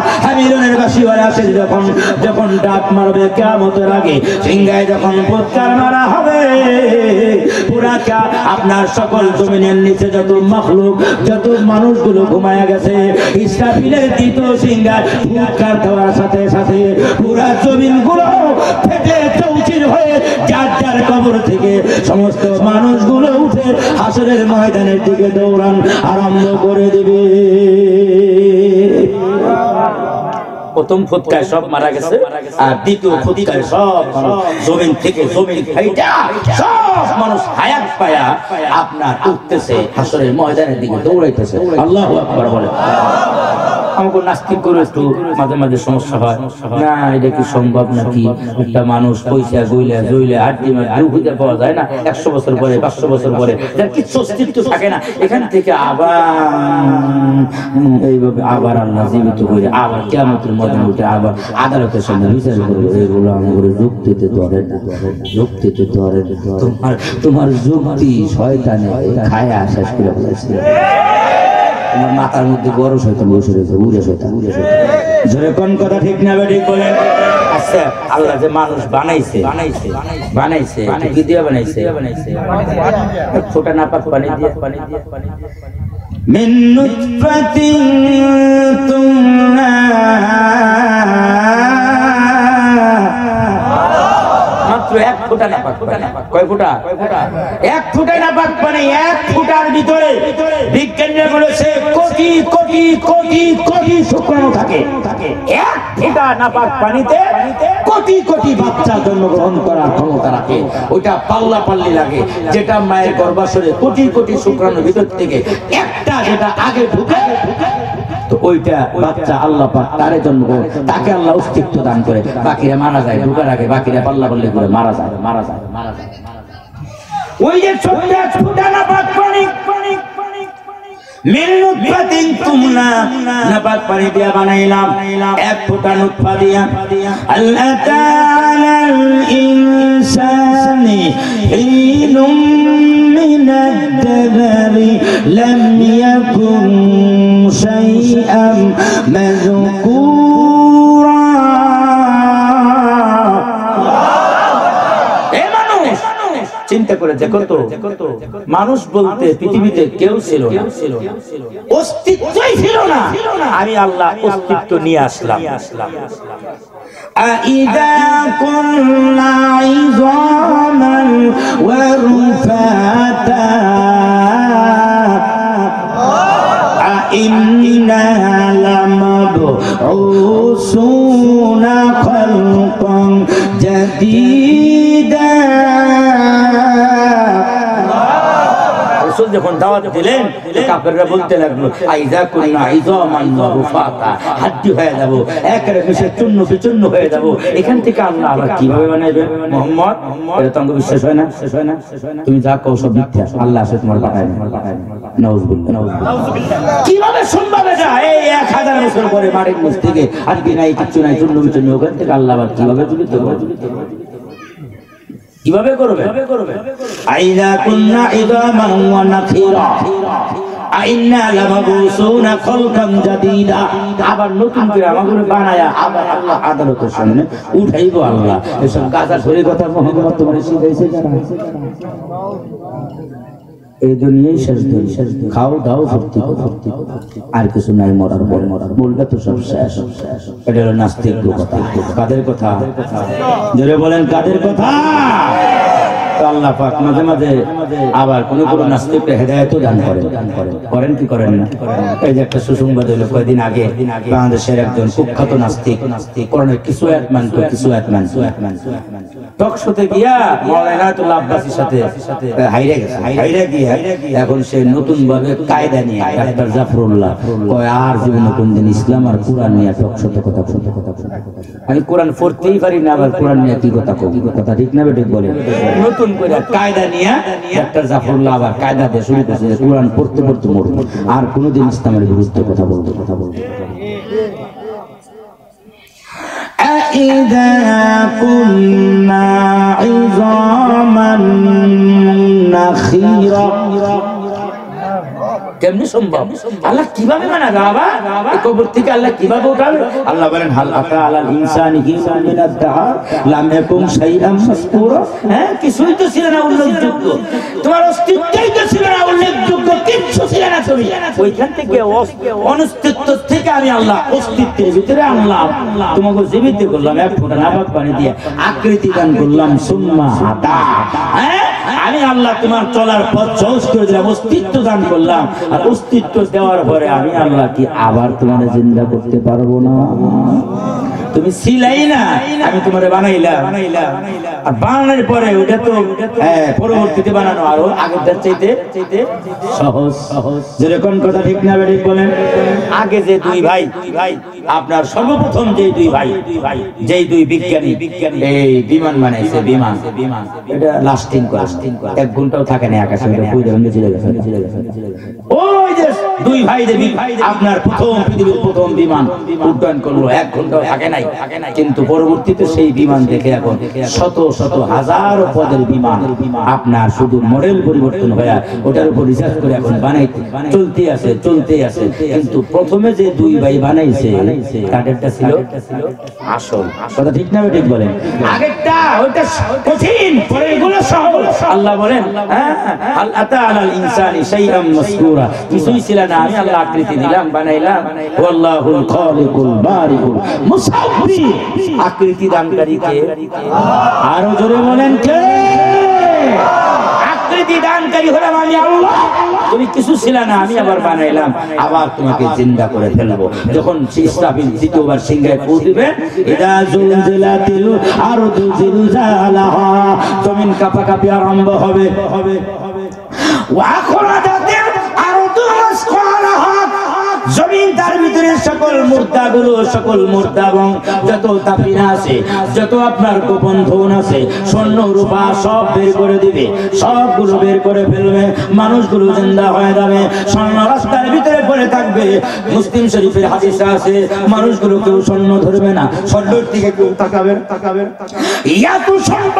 হামিলনের বাসিওয়ালা আসে যখন যখন ডাক মারবে কিয়ামতের আগে সিংহায় যখন ফুৎকার মারা হবে পুরা আপনার সকল জমিনের নিচে যত মাখলুক যত মানুষগুলো ঘুমায়া গেছে ইসরাফিলের দ্বিতীয় সিংহায় ফুৎকার দেওয়ার সাথে সাথে পুরা জমিনগুলো ফেটে চৌচির হয়ে যার যার কবর থেকে সমস্ত মানুষগুলো উঠে হাসরের ময়দানের দিকে দৌড়ান আরম্ভ করে দিবে। প্রথম ফুৎকায় সব মারা গেছে আর দ্বিতীয় ফুৎকায় সব জমিন থেকে জমিন ফাইটা সব মানুষ হায়াত পায়া আপনার উঠতেছে হাসরের ময়দানের দিকে দৌড়াইতেছে। আল্লাহু আকবার বলে। আমাকে নাস্তিক করে একটু মাঝে মাঝে সমস্যা হয় না, এটা কি সম্ভব নাকি? একটা মানুষ পয়সা গইলে জইলে আড্ডি খুঁজে পাওয়া যায় না 100 বছর পরে 500 বছর পরে যার কিছু অস্তিত্ব থাকে না, এখান থেকে আবার এইভাবে আবার আল্লাহ জীবিত করে আবার কিয়ামতের ময়দানে উঠে আবার আদালতের সামনে বিচার করবে। এগুলো আমাদের যুক্তিতে ধরে না, যুক্তিতে ধরে তোমার যুক্তি শয়তানে খায়া শেষ করে ফেলেছে। তোমার মাথার মধ্যে বড় শয়তান বসে রয়েছে, উড়ে শয়তান জোরে কোন কথা ঠিক না ঠিক বলেন? আচ্ছা আল্লাহ যে মানুষ বানাইছে বানাইছে বানাইছে কি দিয়ে বানাইছে? ছোটা না পাক পানি দিয়ে মিন নুতফাতিন তুমনা মাত্র 1 ফোঁটা না পাক পানি। কয় ফোঁটা? 1 ফোঁটা না পাক পানি। 1 ফোঁটার ভিতরে বিজ্ঞানীরা বলেছে কোটি কোটি কোটি কোটি শুক্রাণু থাকে। 1 ফোঁটা না পাক পানিতে কোটি কোটি বাচ্চা জন্মগ্রহণ করার ক্ষমতা রাখে। ওইটা পাল্লা পাল্লি লাগে, যেটা মায়ের গর্ভাশয়ে কোটি কোটি শুক্রাণুর ভিতর থেকে একটা যেটা আগে ঢুকে তো ওইটা বাচ্চা আল্লাহ পাক তারে জন্ম করে, তাকে আল্লাহ অস্তিত্ব দান করে, বাকিরা মারা যায় ঢুকার আগে, বাকিরা পাল্লা পাল্লি করে মারা যায়। ওই যে ছোট্ট 1 ফোঁটা না পাক পানি মিন নুতফাতিন তুমনা নাপাক পানি দিয়া বানাইলাম 1 ফোঁটা নুতফা দিয়া। আল্লাহ তাআলাল ইনসানি হিনুম মিনাদ দাবরি লাম ইয়াকুন শাইআম মাযকুরা। চিন্তা করে দেখো তো, মানুষ বলতে পৃথিবীতে কেউ ছিল না, অস্তিত্বই ছিল না। আমি আল্লাহ অস্তিত্ব নিয়ে আসলাম। আইদা কুননা ইযামান ওয়া রুফাতা ইন্না লামাবউসুনা খালকান জাদীদা। যখন দাওয়াত দিলেন কাফেররা বলতে লাগলো আইজা কুননা ইযামান ওয়া রুফাতা, হাড্ডি হয়ে যাব, একের মিশে চূর্ণ বিচূর্ণ হয়ে যাব। এখান থেকে আল্লাহ আবার কিভাবে বানাইবে মুহাম্মদ? এটা তোমাকে বিশ্বাস হয় না? তুমি যা কও সব মিথ্যা, আল্লাহ আসলে তোমার পাঠায় না। নাউজুবিল্লাহ। কিভাবে সম্ভব এটা? এই 1000 বছর পরে মাটির নিচ থেকে হাড্ডি নাই, কিচ্ছু নাই, চূর্ণ বিচূর্ণ, ওখান থেকে আল্লাহ আবার কিভাবে তুলিতে পারবে? কিভাবে করবে? আইযা কুননা ইযামান ওয়া নাখিরা আইন্না লামাবুসুনা খালকান জাদীদা। আবার নতুন করে আমাদের বানায়া আবার আল্লাহ আদালতের সামনে উঠাইবো। আল্লাহ এসব গাজা ধরে কথা মুহাম্মদ তোমার শিখাইছে যারা। এই দুনিয়ায় শেষ দিন, খাও দাও ভর্তি আর কিছু নাই, মরার পর বলবে তো সব শেষ। এটা হলো নাস্তিক কথা। কাদের কথা? জোরে বলেন কাদের কথা? আল্লাহ পাক মাঝে মাঝে আবার কোন কোন নাস্তিককে হেদায়েতও দান করেন কি করেন না? এই যে একটা সুসংবাদ হলো কয়েকদিন আগে, বাংলাদেশের একজন কুখ্যাত নাস্তিক কোরআনের কিছু আয়াত মানত, কিছু আয়াত মানত, টক শোতে গিয়া মাওলানা ইনায়াতুল্লাহ আব্বাসীর সাথে হাইরে গিয়া এখন সে নতুন ভাবে কায়দা নিয়ে ডাক্তার জাফরুল্লাহ কয় আর জীবনে কোনদিন ইসলাম আর কোরআন নিয়ে টক শোতে কথা। আমি কোরআন পড়তেই পারি না, আবার কোরআন নিয়ে কি কথা কই? কথা ঠিক না বেঠিক বলে? নতুন করে কায়দা নিয়ে ডাক্তার জাফরুল্লাহ আবার কায়দা দিয়ে শুরু করছে কোরআন পড়তে পড়তে মরবে, আর কোনোদিন ইসলামের বিরুদ্ধে কথা বলতে। أَإِذَا كُنَّا عِظَامًا نَخِيرًا কেমনে সম্ভব? আল্লাহ কিভাবে বানাবে বাবা? এই কবর থেকে আল্লাহ কিভাবে উঠাবে? আল্লাহ বলেন হাল আতা আলাল ইনসানি হিসাম মিনাদ দাহার লাম ইয়াকুন শাইআম মাসকুরা। হ্যাঁ, কিছুই তো ছিল না উল্লেখযোগ্য, তোমার অস্তিত্বই তো ছিল না উল্লেখযোগ্য, কিচ্ছু ছিল না তুমি। ওইখান থেকে অনস্তিত্ব থেকে আমি আল্লাহ অস্তিত্বের ভিতরে আনলাম, তোমাকে জীবিত করলাম, এক ফোঁটা নাপাক পানি দিয়ে আকৃতি দান করলাম, সুম্মা হাদা। হ্যাঁ, আমি আল্লাহ তোমার চলার পথ সহজ করে দিলাম, অস্তিত্ব দান করলাম। আর অস্তিত্ব দেওয়ার পরে আমি আল্লাহ কি আবার তোমার জিন্দা করতে পারবো না? তুমি ছিলাই না, আমি তোমারে বানাইলাম, আর বানানোর পরে ওটা তো পরবর্তীতে বানানো আরো আগের চাইতে সহজ। যেরকম কথা ঠিক না ঠিক বলেন? আগে যে দুই ভাই, আপনার সর্বপ্রথম যে দুই ভাই, যেই দুই বিজ্ঞানী এই বিমান বানাইছে, বিমান এটা লাস্টিং করে 1 ঘন্টাও থাকে না আকাশে, ওই যে দুই ভাই যে আপনার প্রথম পৃথিবীর প্রথম বিমান উড্ডয়ন করলো, 1 ঘন্টাও থাকে নাই। কিন্তু পরবর্তীতে সেই বিমান দেখে এখন শত শত হাজার পদের বিমান আপনার শুধু মডেল পরিবর্তন হয়ে ওটার উপর রিসার্চ করে এখন চলতে আছে। কিন্তু প্রথমে যে দুই ভাই বানাইছে তাদেরটা ছিল আসল। কথা ঠিক না ঠিক বলেন? আগেরটা ওটা কঠিন, পরেরগুলো সহজ। আল্লাহ বলেন হাল আতা আলাল ইনসানি শাইআম মাসকুরা, কিছুই ছিল না, আমি আল্লাহ আকৃতি দিলাম, বানাইলাম। ওয়াল্লাহুল খালিকুল বারিকুল মুসাব্বির, আকৃতি দানকারী কে? আরো জোরে বলেন কে? আকৃতি দানকারী হলাম আমি আল্লাহ। তুমি কিছু ছিল না, আমি আবার বানাইলাম, আবার তোমাকে জিন্দা করে ফেলবো। যখন ইসরাফিল দ্বিতীয়বার সিংহায় ফু দিবে, ইদা জুলজিলাতিল আরদু জিলজালাহা, জমিন কাঁপাকাঁপি আরম্ভ হবে। ওয়া আখরাজাতিল আরদু আসকালাহা, জমিন তার ভিতরে সকল মুর্দা এবং যত তাফিনা আছে, যত আপনার গোপন ধন আছে, স্বর্ণ রূপা সব বের করে দিবে, সবগুলো বের করে ফেলবে। মানুষগুলো জিন্দা হয়ে যাবে, স্বর্ণ রাস্তার ভিতরে পড়ে থাকবে। মুসলিম শরীফের হাদিসে আছে, মানুষগুলো কেউ স্বর্ণ ধরবে না, স্বর্ণের দিকে কেউ তাকাবে ইয়া তো স্বর্ণ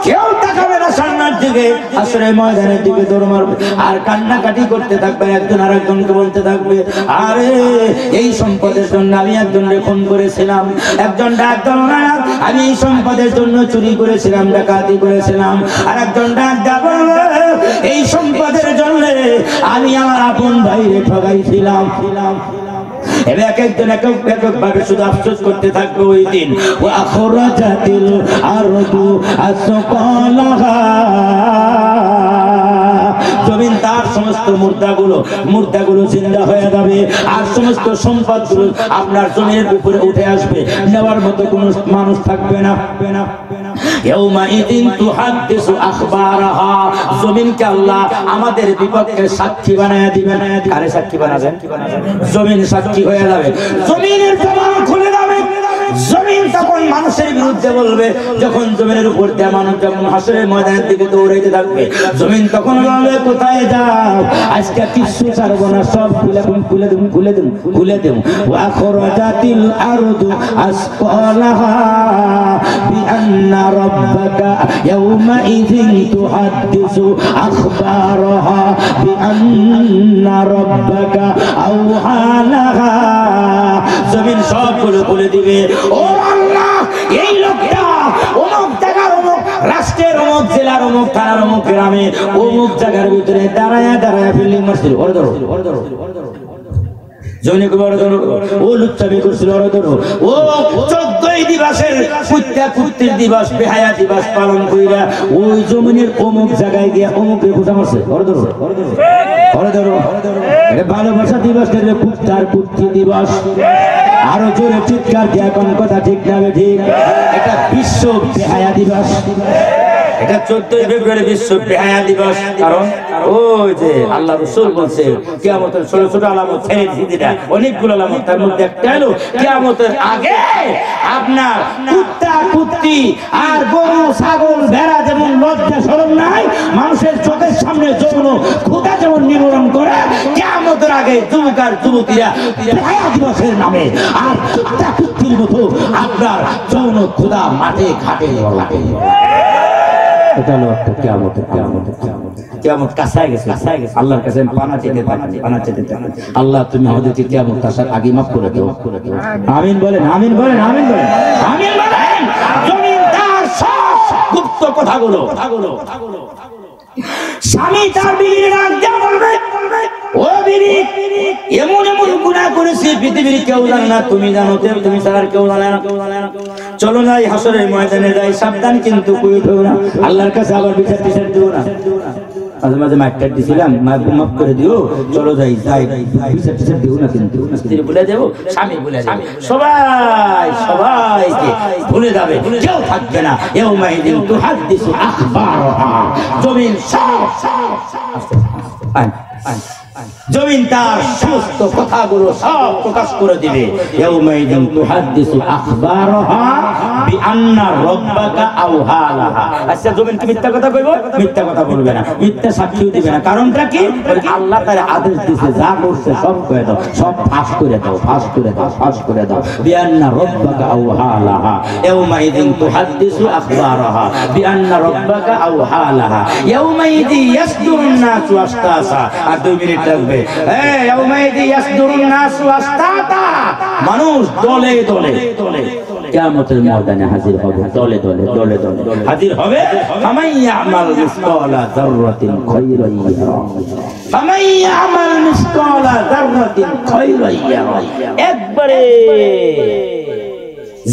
কেউ তাকাবে না স্বর্ণের দিকে, আসলে ময়দানের দিকে দৌড় মারবে আর কান্নাকাটি করতে থাকবে, একজন আরেকজনকে বলতে থাকবে, আরে এই সম্পদের জন্য আমি একজনকে খুন করেছিলাম, একজন ডাক দিল না আমি এই সম্পদের জন্য চুরি করেছিলাম, ডাকাতি করেছিলাম, আর একজন ডাক দেব এই সম্পদের জন্য আমি আমার আপন ভাইরে ঠগাইছিলাম। এবার এক একজন একক ভাবে শুধু আফসোস করতে থাকবে ওই দিন। ওয়া আখরাজাতিল আরদু আসকালাহা, জমিন তার সমস্ত মুর্দাগুলো জিন্দা হয়ে যাবে, আর সমস্ত সম্পদগুলো আপনার জমিনের উপরে উঠে আসবে, নেওয়ার মতো কোনো মানুষ থাকবে না। ইয়াউমাইদিন তুহাদ্দিসু আখবারাহা, জমিনকে আল্লাহ আমাদের বিপক্ষে সাক্ষী বানায়া দিবেন। কারে সাক্ষী বানাবেন? জমিন সাক্ষী হয়ে যাবে, জমিনের জবান খুলে যাবে। জমিন তখন মানুষের বিরুদ্ধে বলবে, যখন জমিনের উপর দিয়ে মানুষ যখন হাসরের ময়দানের দিকে দৌড়াইতে থাকবে, জমিন তখন বলবে কোথায় যাও, আজকে কিছু ছাড়বো না, সব খুলে দেব। ওয়া আখরাজাতিল আরদু আসকালাহা বিআন্না রাব্বাকা ইয়াউমাইযিন তুহাদ্দিসু আখবারাহা বিআন্না রাব্বাকা আওহা লাহা, জমিন সবগুলো বলে দিবে, ও আল্লাহ এই লোকটা অমুক জায়গার অমুক রাষ্ট্রের অমুক জেলার অমুক থানার অমুক গ্রামে অমুক জায়গার ভিতরে দাঁড়ায়া ফিল্ডিং মারছিল, ওরে ধরো জমিনে বড় ধরো, ও লুচ্চামি করছিল, ওরে ধরো, ও 14 দিবসের কুত্তের দিবস বেহায়া দিবস পালন কইরা ওই জমিনের অমুক জায়গায় গিয়া অমুক পূজা করছে, ওরে ধরো এটা ভালোবাসা দিবস, কুত্তার কুত্তি দিবস। আরো জোরে চিৎকার দিয়ে কোন কথা ঠিক না ঠিক? এটা বিশ্ব বেহায়া দিবস, এটা 14 ফেব্রুয়ারি বিশ্ব বেহায়া দিবস। কারণ ওই যে আল্লাহ রাসূল বলছে কিয়ামতের ছোট ছোট আলামত ছেড়ে দিতে, অনেকগুলো আলামত, তার মধ্যে একটা হলো কিয়ামতের আগে আপনার কুত্তা কুত্তি আর গরু ছাগল ভেড়া যেমন লজ্জা শরম নাই, মানুষের চোখের সামনে যৌন ক্ষুধা যেমন নিবারণ করে, কিয়ামতের আগে যুবক আর যুবতীরা বেহায়া দিবসের নামে আর কুত্তা কুত্তির মতো আপনার যৌন ক্ষুধা মাঠে ঘাটে লাগে। এটা হলো কিয়ামতের কিয়ামত কাছে গেছে আল্লাহর কাছে পানা চেতে থাকেন আল্লাহ তুমি আমাদেরকে কিয়ামত আসার আগে মাফ করে দাও আমিন বলেন আমিন বলেন আমিন বলেন আমিন বলেন জমিন তার সব গুপ্ত কথাগুলো স্বামী তার বিবির ডাক দিয়ে বলবে ও বিবি এমন এমন গুনাহ করেছি পৃথিবীর কেউ জানে না তুমি জানো তুমি ছাড়া কেউ জানে না চলো যাই হাসরের ময়দানে যাই সাবধান কিন্তু কই দিও না আল্লাহর কাছে আবার বিচার দিও না মাঝে মাঝে মাইকটা দিছিলাম মাফ করে দিও চলো যাই বিচার দিও না কিন্তু স্ত্রী বলে দেবো স্বামী বলে দেবে সবাইকে ভুলে যাবে কেউ থাকবে না ইয়াউমাইদিন তুহাদ্দিসু আখবারহা জমিন জমিন তার সমস্ত কথাগুলো সব প্রকাশ করে দিবে ইয়াউমাইদিন তুহাদ্দিসু আখবারহা বিআন্না রাব্বাকা আওহালাহা আচ্ছা জমিন কি মিথ্যা কথা কইবো মিথ্যা কথা বলবে না মিথ্যা সাক্ষী দিবে না কারণটা কি আল্লাহ তার আদেশ দিয়েছে যা করছে সব কয়ে দাও সব ফাঁস করে দাও বিআন্না রাব্বাকা আওহালাহা ইয়াউমাইদিন তুহাদ্দিসু আখবারহা বিআন্না রাব্বাকা আওহালাহা ইয়াউমাইদি ইয়াসদুরুন নাসু আশতাসা আর 2 মিনিট লাগবে ইয়াউমাইদি ইয়াসদুরুন নাসু আশতাতা মানুষ দলে দলে কিয়ামতের ময়দানে হাজির হবে দলে দলে হাজির হবে ফামাইয়ামাল মিসকালা যাররাতিন খায়রান ইয়ারা ফামাইয়ামাল মিসকালা যাররাতিন খায়রান ইয়ারা একবারে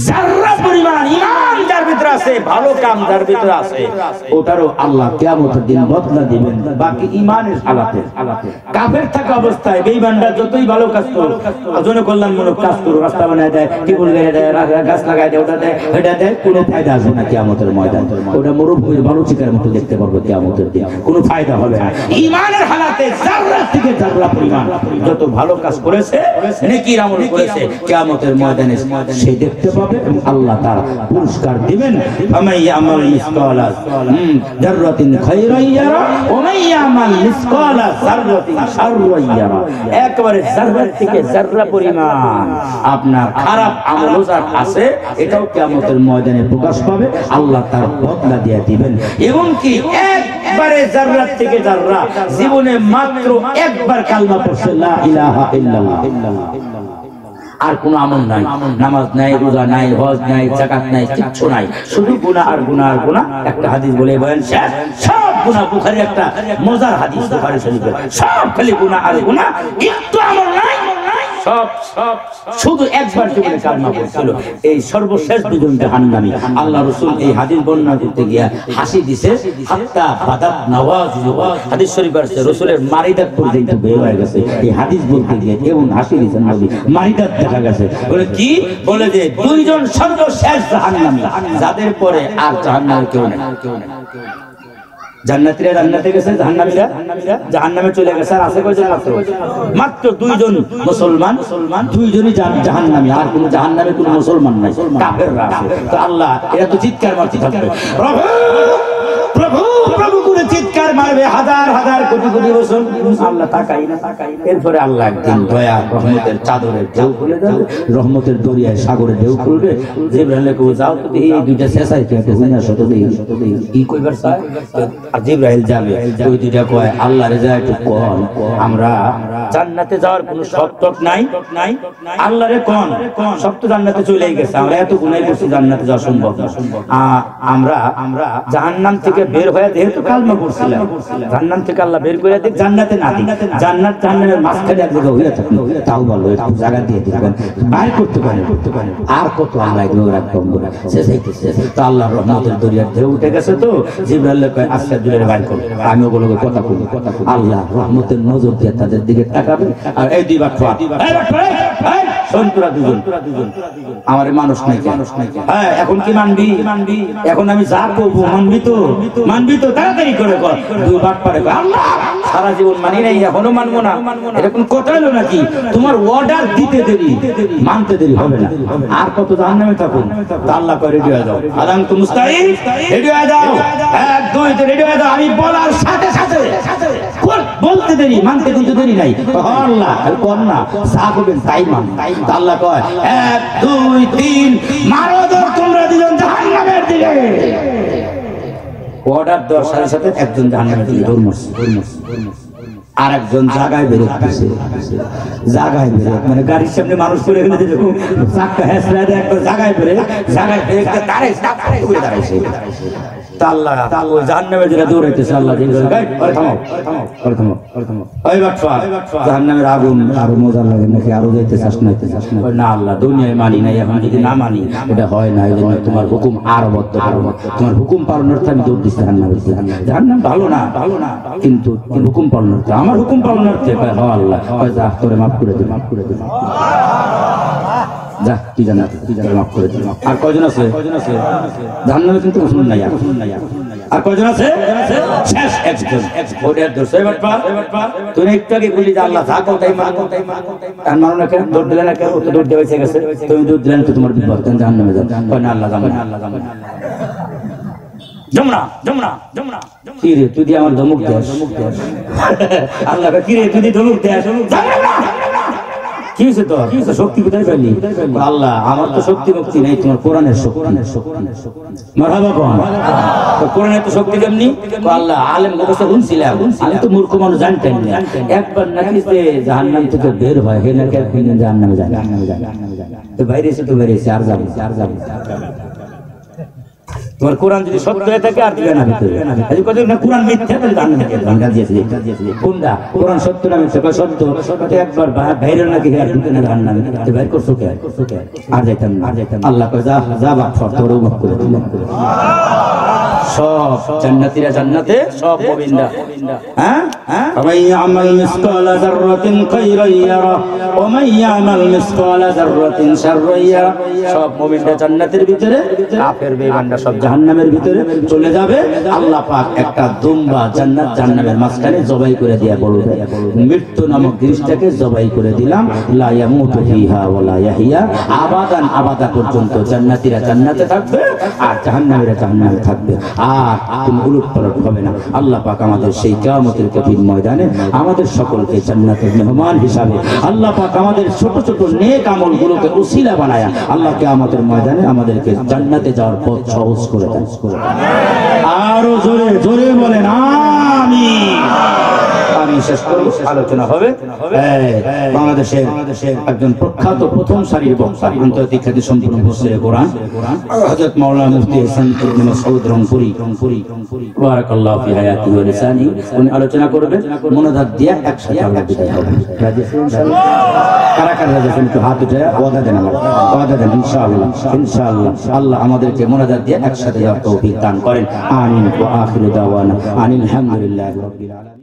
যারা পরিমাণ ঈমান যার ভিতরে আছে ভালো কাম যার ভিতরে আছে ওটারও আল্লাহ কিয়ামতের দিন বদলা দিবেন বাকি ঈমানের হালাতে কাফের থাকা অবস্থায় বেঈমানরা যতই ভালো কাজ করুক জনকল্যাণমূলক কাজ করুক রাস্তা বানায় দেয় টিউবওয়েল গায়ে দেয় গাছ লাগায় দেয় ওটা দেয় এটা দেয় কোনো ফায়দা আসবে না কিয়ামতের ময়দান ওটা মরুভূমির বালুচিকার মতো দেখতে পারবো কিয়ামতের দিন কোনো ফায়দা হবে না ঈমানের হালাতে যারা থেকে যারা পরিমাণ যত ভালো কাজ করেছে নেকির আমল করেছে কিয়ামতের ময়দানে সে দেখতে পাবে এবং আল্লাহ তাআলা পুরস্কার দিবেন ফামাইয়ামাল মিসকালা যাররাতিন খায়রান ইয়ারা ওয়া মাইয়ামাল মিসকালা যাররাতিন শাররান ইয়ারা একবারে যাররা থেকে যাররা পরিমাণ আপনার খারাপ আমল যার আছে এটাও কিয়ামতের ময়দানে প্রকাশ পাবে আল্লাহ তার বদলা দিয়ে দিবেন এবং কি একবারে যাররা থেকে যাররা জীবনে মাত্র একবার কালমা পড়ছে লা ইলাহা ইল্লাল্লাহ আর কোন আমল নাই নামাজ নাই রোজা নাই হজ নাই যাকাত নাই কিচ্ছু নাই শুধু গুনাহ আর গুনাহ আর গুনাহ একটা হাদিস বলে বলেন শেষ সব গুনাহ বুখারী একটা মজার হাদিস বুখারী শরীফে সব খালি গুনাহ আর গুনাহ একটু আমল নাই সব শুধু একবার জীবনে কালমা পড়ছিল এই সর্বশেষ দুজন জাহান্নামী আল্লাহ রাসূল এই হাদিস বর্ণনা করতে গিয়া হাসি দিছে হাত্তা বাদাত নওয়াজিহু হাদিস শরীফ আছে রাসূলের মারিদাত পর্যন্ত বের হয়ে গেছে এই হাদিস বলতে গিয়ে এমন হাসি দিছেন নবী মারিদাত দেখা গেছে বলে কি বলে যে দুইজন সর্বশেষ জাহান্নামী যাদের পরে আর জাহান্নামে কেউ নেই জান্নাতীরা জান্নাতে গেছে জাহান্নামে চলে গেছে আর আছে কয়জন মাত্র দুইজন মুসলমান দুইজনই জাহান্নামী আর কোন জাহান্নামে কোন মুসলমান নাই কাফেররা আছে তো আল্লাহ এরা তো চিৎকার মারতে থাকবে প্রভু প্রভু প্রভু করে চিৎকার মারবে হাজার হাজার কোটি কোটি বছর আল্লাহ তাকাই না এরপরে আল্লাহ একদিন দয়া রহমতের চাদরের ঢেউ খুলে দেবে রহমতের দরিয়ায় সাগরে ঢেউ খুলবে জিবরাইল কো যাও তো এই দুইটা শেষাই কেটে হইনা শত দেই কি কইবার চায় আর জিবরাইল যাবে ওই দুইটা কয় আল্লাহরে যায় একটু কোন আমরা জান্নাতে যাওয়ার কোনো শর্ত নাই আল্লাহরে কোন সব তো জান্নাতে চলেই গেছে আমরা এত গুনাহ করছি জান্নাতে যাওয়া সম্ভব না আমরা জাহান্নাম থেকে বের হয়ে যেহেতু কালমা পড়ছিলাম জান্নাত থেকে আল্লাহ বের করে দিক জান্নাতে না দিক জান্নাত জাহান্নামের মাঝখানে এক জায়গা হইয়া থাকে তাও ভালো একটু জায়গা দিয়ে দিবেন বাইর করতে পারে আর কত আমরা এগুলো রাখতাম শেষ হইতেছে তো আল্লাহর রহমতের দরিয়ার ঢেউ উঠে গেছে তো জিবরাইল কয় আচ্ছা দূরে বাইর করো আমি ওগুলোকে কথা বলি আল্লাহ রহমতের নজর দিয়ে তাদের দিকে তাকাবে আর এই দুই বাক্য সন্তুরা দুজন আমার মানুষ নাই হ্যাঁ এখন কি মানবি এখন আমি যা করবো মানবি তো তাড়াতাড়ি করে কর দুই বাট পারে আল্লাহ সারা জীবন মানি নাই এখনো মানবো না এরকম কথা হলো নাকি তোমার অর্ডার দিতে দেরি মানতে দেরি হবে না আর কত জাহান্নামে থাকুন আল্লাহ করে রেডি হয়ে যাও আদান তো মুস্তাইদ রেডি হয়ে যাও 1 2 3 রেডি হয়ে যাও আমি বলার সাথে সাথে বলতে দেরি মানতে কিন্তু দেরি নাই আল্লাহ কোন না যা করবেন তাই মান আল্লাহ কয় 1 2 3 মারো তোমরা দুজন জাহান্নামের দিকে অর্ডার দেওয়ার সাথে সাথে একজন জাহান্নামে দৌড় মারছে, আর একজন জায়গায় বেরোচ্ছে, জায়গায় বেরো মানে গাড়ির সামনে মানুষ করে গেলে যেরকম চাক্কা হেঁচড়া দেয়, একবার জায়গায় বেরো, জায়গায় বেরো দাঁড়াইছে। আল্লাহ ওই জাহান্নামে যেটা দৌড়াইতেছে, আল্লাহ জাহান্নামের আগুন আরো মজা লাগে নাকি, আরো যাইতে চাস না, না আল্লাহ দুনিয়ায় মানি নাই, এখন যদি না মানি এটা হয় না, এই জন্য তোমার হুকুম আরো বদ্ধ, তোমার হুকুম পালনের আমি দৌড় দিচ্ছি জাহান্নামে। জাহান্নাম ভালো না কিন্তু হুকুম পালনের, আমার হুকুম পালনের আল্লাহ তোরে মাফ করে দিন, মাফ করে দিন, যা তুই জান্নাতে, মাফ করে দিন। আর কয়জন আছে জাহান্নামে? কিন্তু শুনুন নাই, আর কয়জন আছে? শেষ একজন। ওটার দোষ তুই একটু আগে বলি যে আল্লাহ থাকো তাই মানো, আর মানো না কেন? দৌড় দিলে না কেন? ও তো দৌড় দিয়ে বেঁচে গেছে, তুমি দৌড় দিলে তো তোমার বিপদ, জাহান্নামে যান। না আল্লাহ যাবো না, আল্লাহ যাবো না, যমুনা যমুনা যমুনা। কি রে তুই দিয়ে আমার ধমক দেস? আল্লাহ কি রে তুই দিয়ে ধমক দেস? কি হয়েছে তোর? শক্তি কোথায় পেলি? আল্লাহ আমার তো শক্তি মুক্তি নেই, তোমার কোরআনের শক্তি। মারহাবা কোন তো কোরআনের তো শক্তি কেমনি? আল্লাহ আলেম কথা শুনছিলাম, আমি তো মূর্খ মানুষ জানতেন না, একবার নাকি যে জাহান্নাম থেকে বের হয় হে নাকি জাহান্নামে যায়, তো বাইরে এসে তো বেরিয়েছে, আর যাবে, আর যাবে। তোমার কোরআন যদি সত্য হয়ে থাকে আর দিবে না ভিতরে, এই কথা না কোরআন মিথ্যা তাহলে জাহান্নামে যাবে। গান দিয়েছে কোনটা? কোরআন সত্য না মিথ্যা? সত্য। তো একবার বাইরে নাকি আর ঢুকে না জাহান্নামে, তো বাইর করছো কে? আর যাইতাম না, আল্লাহ কয় যা যা বাপ তোর মুখ করে দিল। সব জান্নাতীরা জান্নাতে, সব মুমিনরা। হ্যাঁ হ্যাঁ, ওয়াই আমাল মিসকালা যাররাতিন খায়রান ইয়ারা ওয়া মান ইয়ামাল মিসকালা যাররাতিন শাররান ইয়ারা। সব মুমিনরা জান্নাতের ভিতরে, কাফের বেঈমানরা সব জাহান্নামের ভিতরে চলে যাবে। আল্লাহ পাক একটা দুম্বা জান্নাত জাহান্নামের মাঝখানে জবাই করে দিয়া বলবে, মৃত্যু নামক জিনিসটাকে জবাই করে দিলাম, লা ইয়ামুতু ফিহা ওয়া লা ইয়াহিয়া, আবাদান আবাদা পর্যন্ত জান্নাতীরা জান্নাতে থাকবে আর জাহান্নামীরা জাহান্নামে থাকবে, আর তুমি উলটপালট হবে না। আল্লাহ পাক আমাদের সেই কিয়ামতের কঠিন ময়দানে আমাদের সকলকে জান্নাতের মেহমান হিসাবে আল্লাহ পাক আমাদের ছোট ছোট নেক আমলগুলোকে উসিলা বানায়া আল্লাহ কিয়ামতের ময়দানে আমাদেরকে জান্নাতে যাওয়ার পথ সহজ করে দেন। আরো জোরে জোরে বলেন আমিন। আমি শেষ করব, আলোচনা হবে বাংলাদেশের একজন প্রখ্যাত প্রথম সারির বক্তা, আন্তর্জাতিক খ্যাতি সম্পন্ন মুফাসসিরে কোরআন হযরত মাওলানা মুফতি হাসান ইবনে মাসউদ রংপুরি, বারাকাল্লাহু ফি হায়াতিহি ওয়া লিসানিহি। উনি আলোচনা করবেন, মুনাজাত দিয়া একসাথে আমরা বিদায় হব। রাজি আছেন ইনশাআল্লাহ? কারা কারা রাজি আছেন একটু হাত উঠায়া ওয়াদা দেন, আমার ওয়াদা দেন ইনশাআল্লাহ। ইনশাআল্লাহ আল্লাহ আমাদেরকে মুনাজাত দিয়া একসাথে যাওয়ার তৌফিক দান করেন। আমিন। ওয়া আখিরু দাওয়ানা আনিল হামদুলিল্লাহি রাব্বিল আলামিন।